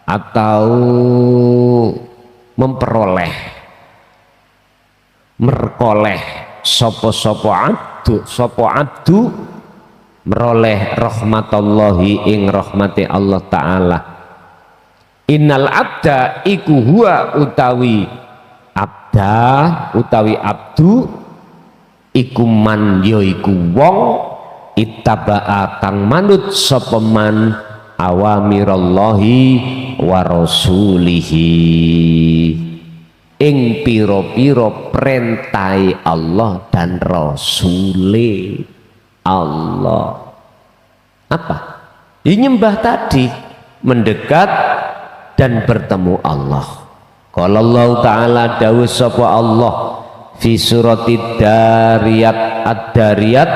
atau memperoleh merkoleh sopo abdu meroleh rahmatallahi ing rahmati Allah Ta'ala. Innal abda iku huwa utawi abdu iku man ya iku wong ittaba'a kang manut sapa man awamirallahi wa rasulihi ing piro-piro perintai Allah dan rasule Allah. Apa? Ini nyembah tadi, mendekat dan bertemu Allah. Qala Allah Ta'ala dawuh sapa Allah fi suratid Dariyat ad-Dariyat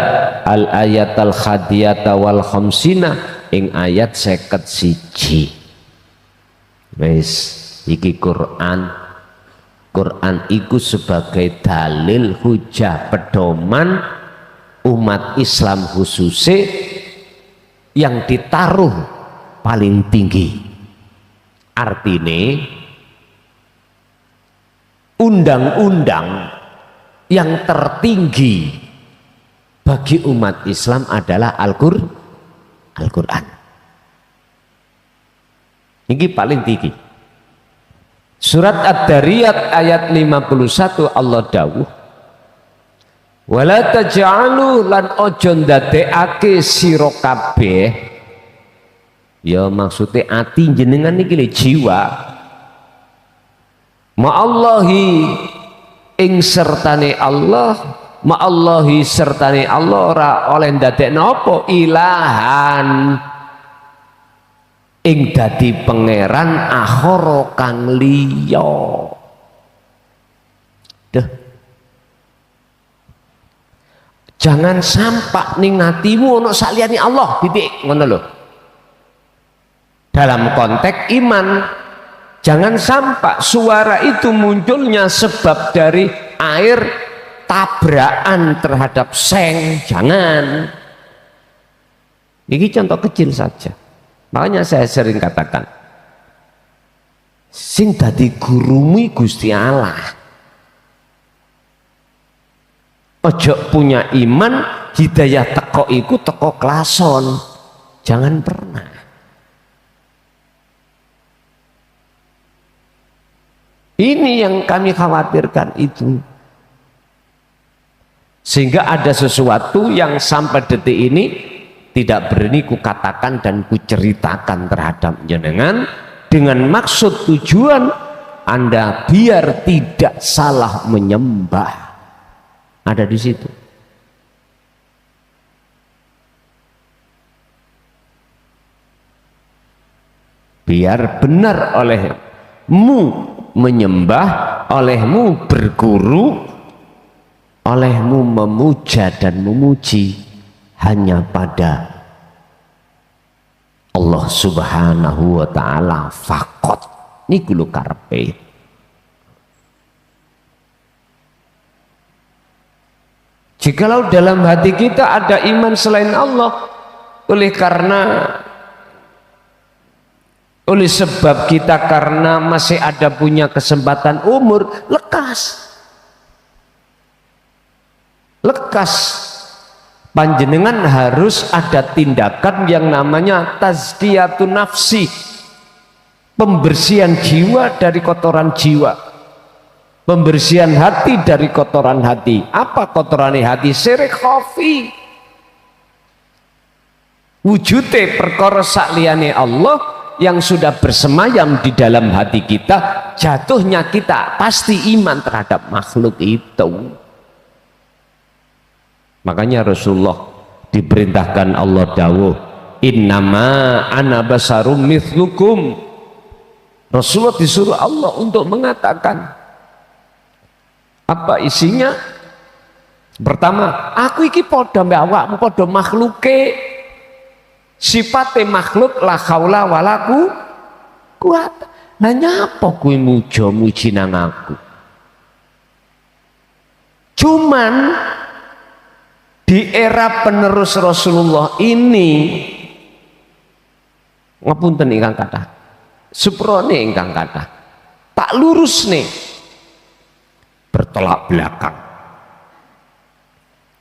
al ayat al khadiyata wal khamsina ing ayat 51. Wis iki Quran iku sebagai dalil hujah pedoman umat Islam khususnya yang ditaruh paling tinggi. Artinya undang-undang yang tertinggi bagi umat Islam adalah Al-Quran. Ini paling tinggi. Surat Ad-Dariyat ayat 51 Allah dawuh, wala taj'alu lan ojo ndadekake sira kabeh, ya maksudnya ati jenengan iki le jiwa, ma'allahi ing sertane Allah, ma'allahi sertane Allah ora oleh ndadekno apa ilahan ing dadi pangeran akhara kang liya. Jangan sampai ning atimu ono saliyane Allah, titik ngono lho. Dalam konteks iman, jangan sampai suara itu munculnya sebab dari air tabrakan terhadap seng, jangan. Ini contoh kecil saja. Makanya saya sering katakan, sing dadi gurumu Gusti Allah. Ojo punya iman hidayah teko iku teko klason, jangan pernah. Ini yang kami khawatirkan itu, sehingga ada sesuatu yang sampai detik ini tidak berani kukatakan dan kuceritakan terhadap jenengan dengan maksud tujuan Anda biar tidak salah menyembah. Ada di situ. Biar benar olehmu menyembah, olehmu berguru, olehmu memuja dan memuji hanya pada Allah Subhanahu wa Ta'ala fakot. Niku lho karepe. Jikalau dalam hati kita ada iman selain Allah, oleh sebab kita karena masih ada punya kesempatan umur, lekas panjenengan harus ada tindakan yang namanya tazkiyatun nafsi, pembersihan jiwa dari kotoran jiwa, pembersihan hati dari kotoran hati. Apa kotoran hati? Syirik khafi, wujudnya perkara sakliyane Allah yang sudah bersemayam di dalam hati kita. Jatuhnya kita pasti iman terhadap makhluk itu. Makanya Rasulullah diperintahkan Allah dawuh, innama ana basarum mithlukum. Rasulullah disuruh Allah untuk mengatakan apa isinya. Pertama, aku iki padha mbek awakmu, padha makhluke, sifate makhluk, la haula wala quwata. Lah nyapa kuwi muji nang aku? Cuman di era penerus Rasulullah ini, ngapunten ingkang kathah, suprone ingkang kathah, tak lurus nih, bertolak belakang.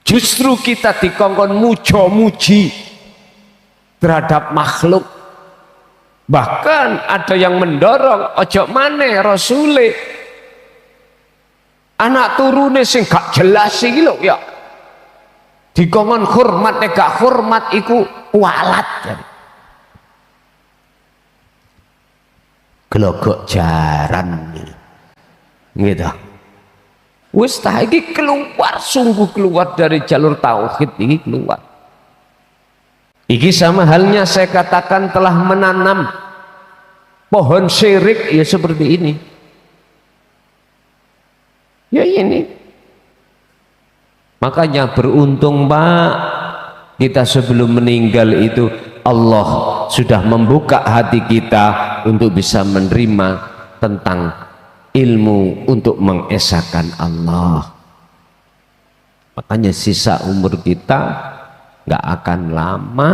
Justru kita dikongkon muji terhadap makhluk. Bahkan ada yang mendorong ojo maneh rasule, anak turune sing gak jelas iki lho ya. Dikongkon hormat nek gak hormat iku walat. Glogok jaran gitu. Wis ta iki keluar, sungguh keluar dari jalur tauhid ini, keluar. Iki sama halnya saya katakan telah menanam pohon syirik ya seperti ini. Ya ini. Makanya beruntung Pak, kita sebelum meninggal itu Allah sudah membuka hati kita untuk bisa menerima tentang ilmu untuk mengesahkan Allah. Makanya sisa umur kita nggak akan lama.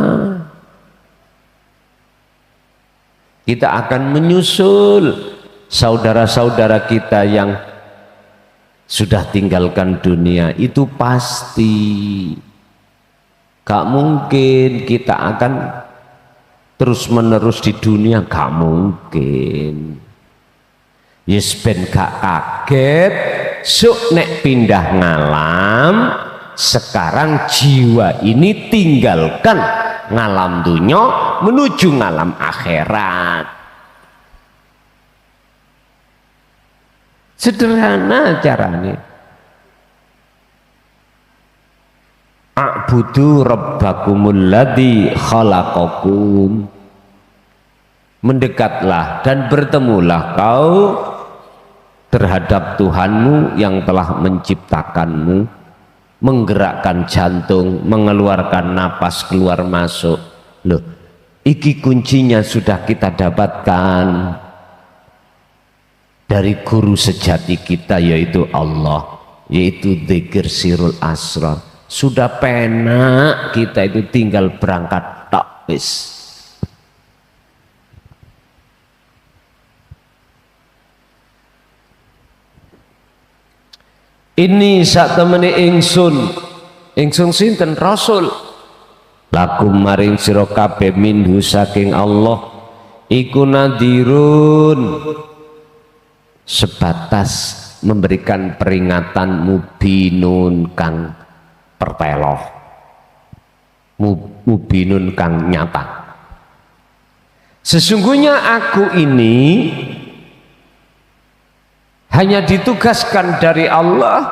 Kita akan menyusul saudara-saudara kita yang sudah tinggalkan dunia, itu pasti. Gak mungkin kita akan terus menerus di dunia, gak mungkin. Yes ben gak kaget sok nek pindah ngalam, sekarang jiwa ini tinggalkan ngalam dunia menuju ngalam akhirat. Sederhana caranya. A'budu rabbakumul ladzi khalaqakum. Mendekatlah dan bertemulah kau terhadap Tuhanmu yang telah menciptakanmu, menggerakkan jantung, mengeluarkan napas keluar masuk. Loh, iki kuncinya sudah kita dapatkan dari guru sejati kita, yaitu Allah, yaitu dzikir sirul asrar. Sudah penak, kita itu tinggal berangkat tak wis. Ini sak temene ingsun sinten Rasul, lakum maring sira kabeh minhu saking Allah iku nadirun, sebatas memberikan peringatan mubinun kang perteloh, mubinun kang nyata. Sesungguhnya aku ini hanya ditugaskan dari Allah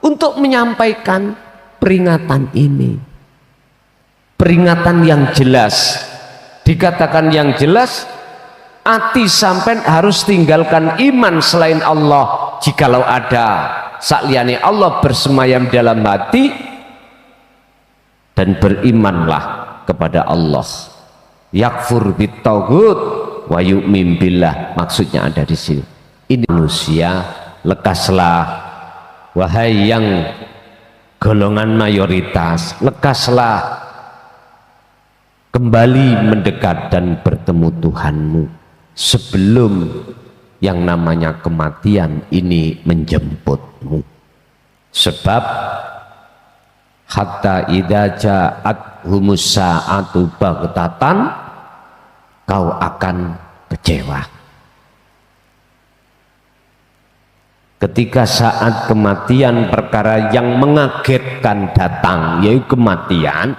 untuk menyampaikan peringatan ini, peringatan yang jelas. Dikatakan yang jelas, ati sampean harus tinggalkan iman selain Allah. Jikalau ada sakliyane Allah bersemayam dalam hati, dan berimanlah kepada Allah. Yakfur bitaghut wa yu'min billah, maksudnya ada di sini. Ini manusia, lekaslah wahai yang golongan mayoritas, lekaslah kembali mendekat dan bertemu Tuhanmu sebelum yang namanya kematian ini menjemputmu. Sebab hatta idza ja'at humus sa'atu baghtatan, kau akan kecewa. Ketika saat kematian, perkara yang mengagetkan datang, yaitu kematian,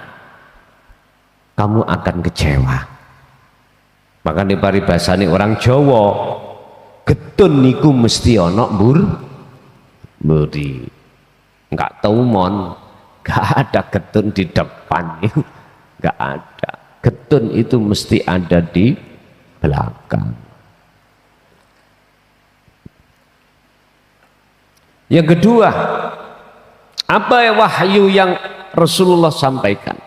kamu akan kecewa. Maka di paribasane orang Jawa, getun niku mesti ana mburi. Enggak tahu mon, enggak ada getun di depan, enggak ada. Getun itu mesti ada di belakang. Yang kedua, apa wahyu yang Rasulullah sampaikan?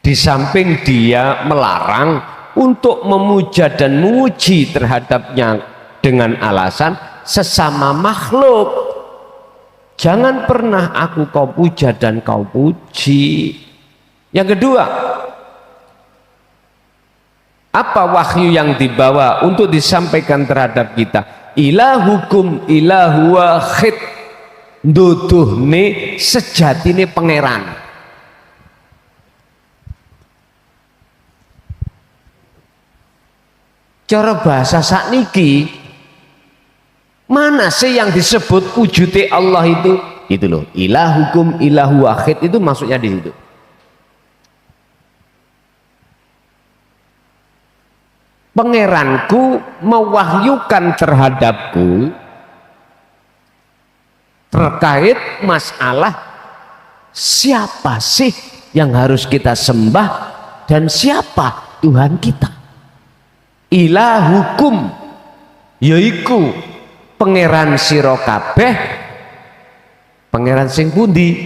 Di samping dia melarang untuk memuja dan memuji terhadapnya dengan alasan sesama makhluk. Jangan pernah aku kau puja dan kau puji. Yang kedua, apa wahyu yang dibawa untuk disampaikan terhadap kita? Ilahukum ilahu wahid, nduduhne sejatine pangeran. Cara bahasa sakniki, mana sih yang disebut wujude Allah itu? Itu loh, ilahukum ilahu wahid, itu maksudnya di situ. Pangeranku mewahyukan terhadapku terkait masalah siapa sih yang harus kita sembah dan siapa Tuhan kita. Ilahukum yaiku pangeran sira kabeh, pangeran sing pundi?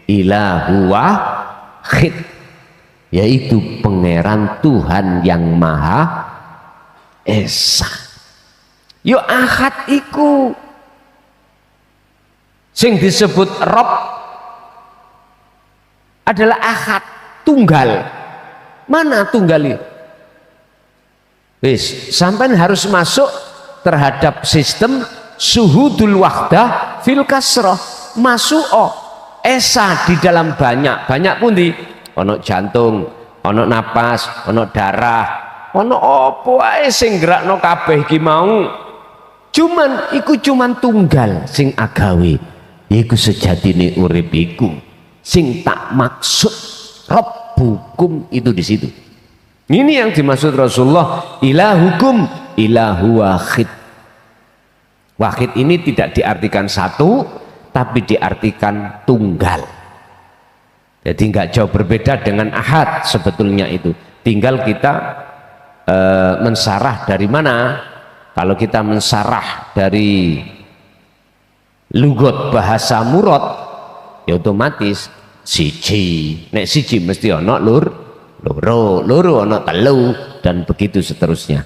Ilahu wahid, yaitu pangeran Tuhan yang Maha Esa. Yo ahad iku sing disebut Rob adalah ahad, tunggal. Mana tunggal itu? Wis, sampai harus masuk terhadap sistem suhudul wahdah fil kasroh, masuk esa di dalam banyak pundi, ono jantung, ono napas, ono darah, ono opo ae sing gerakno kabeh iki mau. Cuman iku cuman tunggal sing agawe. Iku sejatine urip iku sing tak maksud Rabbukum itu di situ. Ini yang dimaksud Rasulullah, ilahukum ilahu wahid. Wahid ini tidak diartikan satu, tapi diartikan tunggal. Jadi nggak jauh berbeda dengan ahad sebetulnya itu. Tinggal kita mensarah dari mana. Kalau kita mensarah dari lugot bahasa murad, ya otomatis siji. Nek siji mesti ono loro ono telu, dan begitu seterusnya.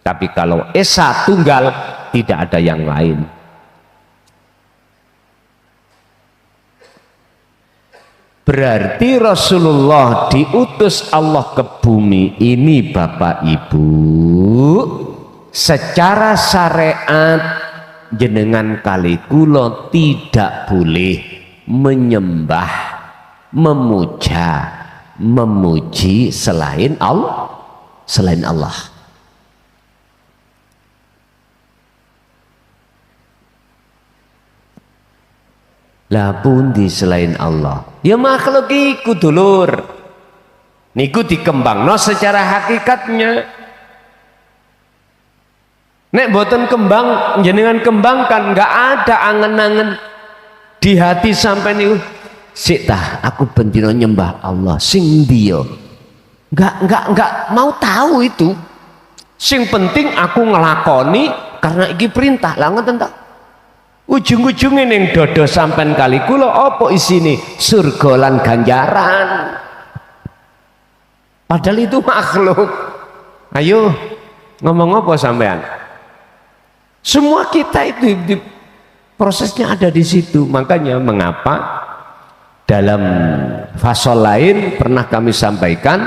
Tapi kalau esa tunggal, tidak ada yang lain. Berarti Rasulullah diutus Allah ke bumi ini Bapak Ibu, secara syariat jenengan kali kula tidak boleh menyembah, memuja, memuji selain Allah, Lah pundi selain Allah? Ya makhluk iku dulur. Niku dikembangno secara hakikatnya. Nek boten kembang, jenengan kembangkan, nggak ada angen-angen di hati sampai niku. Sik tah, aku bendino nyembah Allah sing dia. Nggak mau tahu itu. Sing penting aku ngelakoni karena iki perintah. Lah ngoten ta. Ujung-ujungnya ning dodo sampean kali kula apa isine? Surga lan ganjaran. Padahal itu makhluk. Ayo ngomong apa sampean? Semua kita itu prosesnya ada di situ. Makanya mengapa dalam fasal lain pernah kami sampaikan,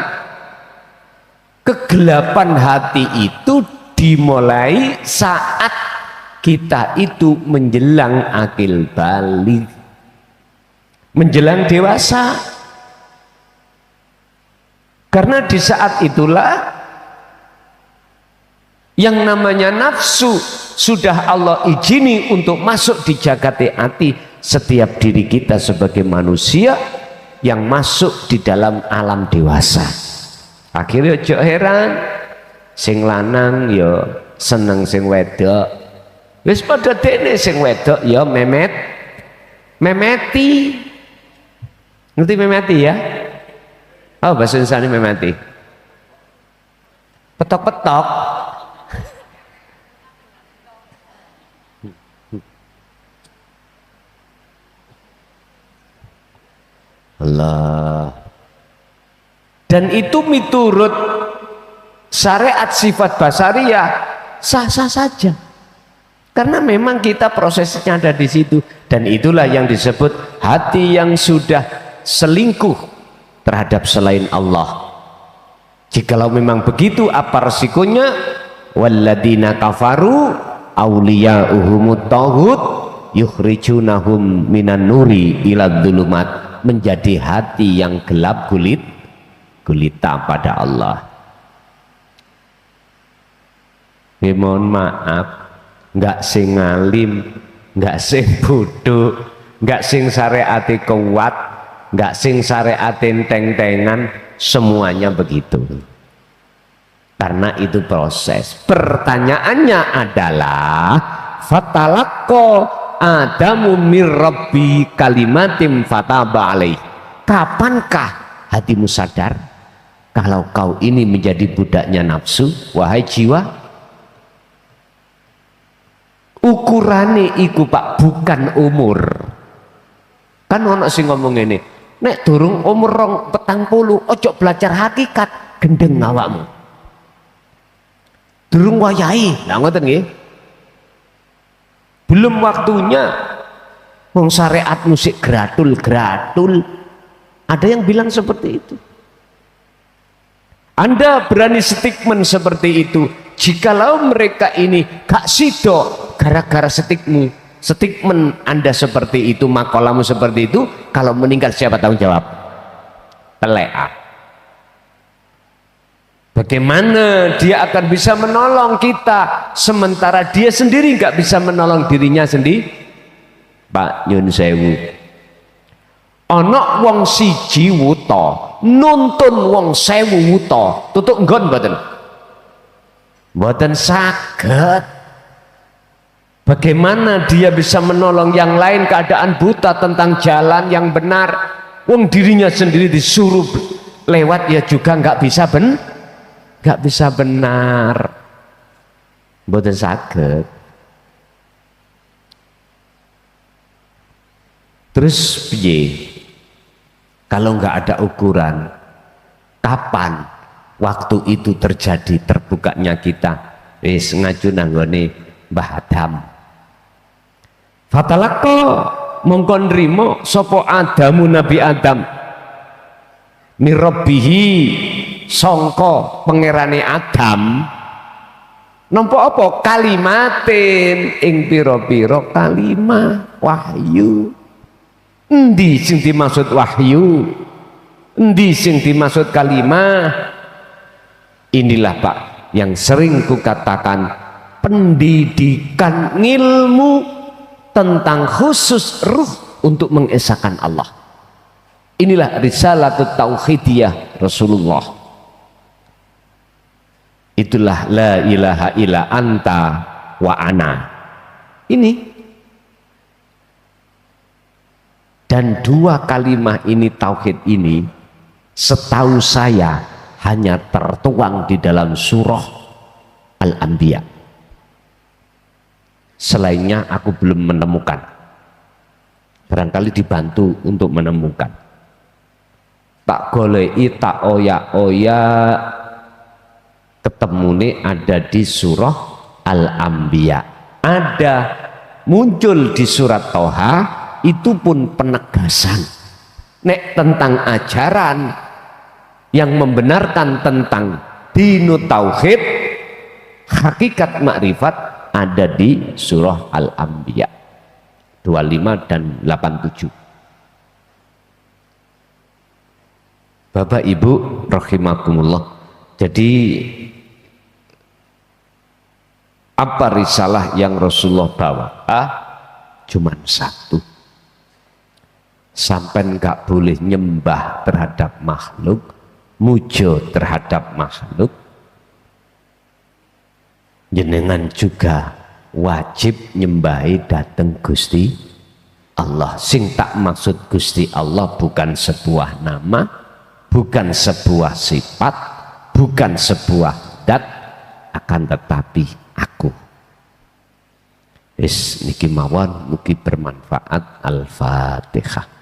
kegelapan hati itu dimulai saat kita itu menjelang akil balik, menjelang dewasa. Karena di saat itulah yang namanya nafsu sudah Allah izini untuk masuk di jagat hati setiap diri kita sebagai manusia yang masuk di dalam alam dewasa. Akhirnya ojo heran sing lanang ya seneng sing wedok, wis padha dene sing wedok ya memeti. Ngerti memeti ya? Oh bahasa Indonesia memeti. petok-petok. Allah. Dan itu miturut syariat sifat basariyah sah-sah saja. Karena memang kita prosesnya ada di situ, dan itulah yang disebut hati yang sudah selingkuh terhadap selain Allah. Jikalau memang begitu, apa resikonya? Walladzina kafaru awliya'uhumut taghut yukhrijunahum minan nuri ilad dhulumat, menjadi hati yang gelap gulita pada Allah. Mohon maaf, nggak sing ngalim, nggak sing bodoh, nggak sing syariate kuat, nggak sing syariate teng-tengan, semuanya begitu. Karena itu proses. Pertanyaannya adalah fatalaqqa Adamu mir rabbi kalimatim fataba alaih. Kapankah hatimu sadar kalau kau ini menjadi budaknya nafsu, wahai jiwa? Ukurane iku Pak, bukan umur. Kan ono sing ngomong ini, nek durung umur 40 ojo belajar hakikat, gendeng awakmu. Durung wayahe, lah ngoten nggih. Belum waktunya. Wong syariat musik gratul-gratul. Ada yang bilang seperti itu. Anda berani statement seperti itu jikalau mereka ini gak sido gara-gara statement Anda seperti itu, makalamu seperti itu, kalau meninggal siapa tanggung jawab? Telea. Bagaimana dia akan bisa menolong kita sementara dia sendiri nggak bisa menolong dirinya sendiri? Pak nyun sewu, ono wong siji wuta nuntun wong 1000 wuta tutuk nggon mboten saged. Bagaimana dia bisa menolong yang lain keadaan buta tentang jalan yang benar, wong dirinya sendiri disuruh lewat ya juga nggak bisa benar, mboten saged. Terus piye kalau nggak ada ukuran? Kapan waktu itu terjadi terbukanya kita? Wis ngaju nanggone Mbah Adam. Fatalaqqa mongko nrimo sapa Adamu Nabi Adam mirabbihi sangka pangerane Adam nampa apa? Kalimatin ing pira-pira kalimah wahyu. Endi sing dimaksud wahyu? Endi sing dimaksud kalimah? Inilah Pak yang sering kukatakan, pendidikan ilmu tentang khusus ruh untuk mengesahkan Allah. Inilah risalatut tauhidiyah Rasulullah. Itulah la ilaha illa anta wa ana. Ini. Dan dua kalimah ini, tauhid ini, setahu saya hanya tertuang di dalam surah Al-Anbiya. Selainnya aku belum menemukan. Barangkali dibantu untuk menemukan. Tak golei, tak oya-oya, ketemune ada di surah Al-Anbiya. Ada muncul di surat Toha, itu pun penegasan nek tentang ajaran yang membenarkan tentang dinu tauhid, hakikat makrifat, ada di surah Al-Anbiya 25 dan 87. Bapak Ibu rahimakumullah, jadi apa risalah yang Rasulullah bawa? Cuman satu. Sampai nggak boleh nyembah terhadap makhluk, mujo terhadap makhluk. Jenengan juga wajib nyembahi dateng Gusti Allah. Sing tak maksud Gusti Allah bukan sebuah nama, bukan sebuah sifat, bukan sebuah ibadat, akan tetapi aku. Niki mawon mugi bermanfaat. Al-Fatihah.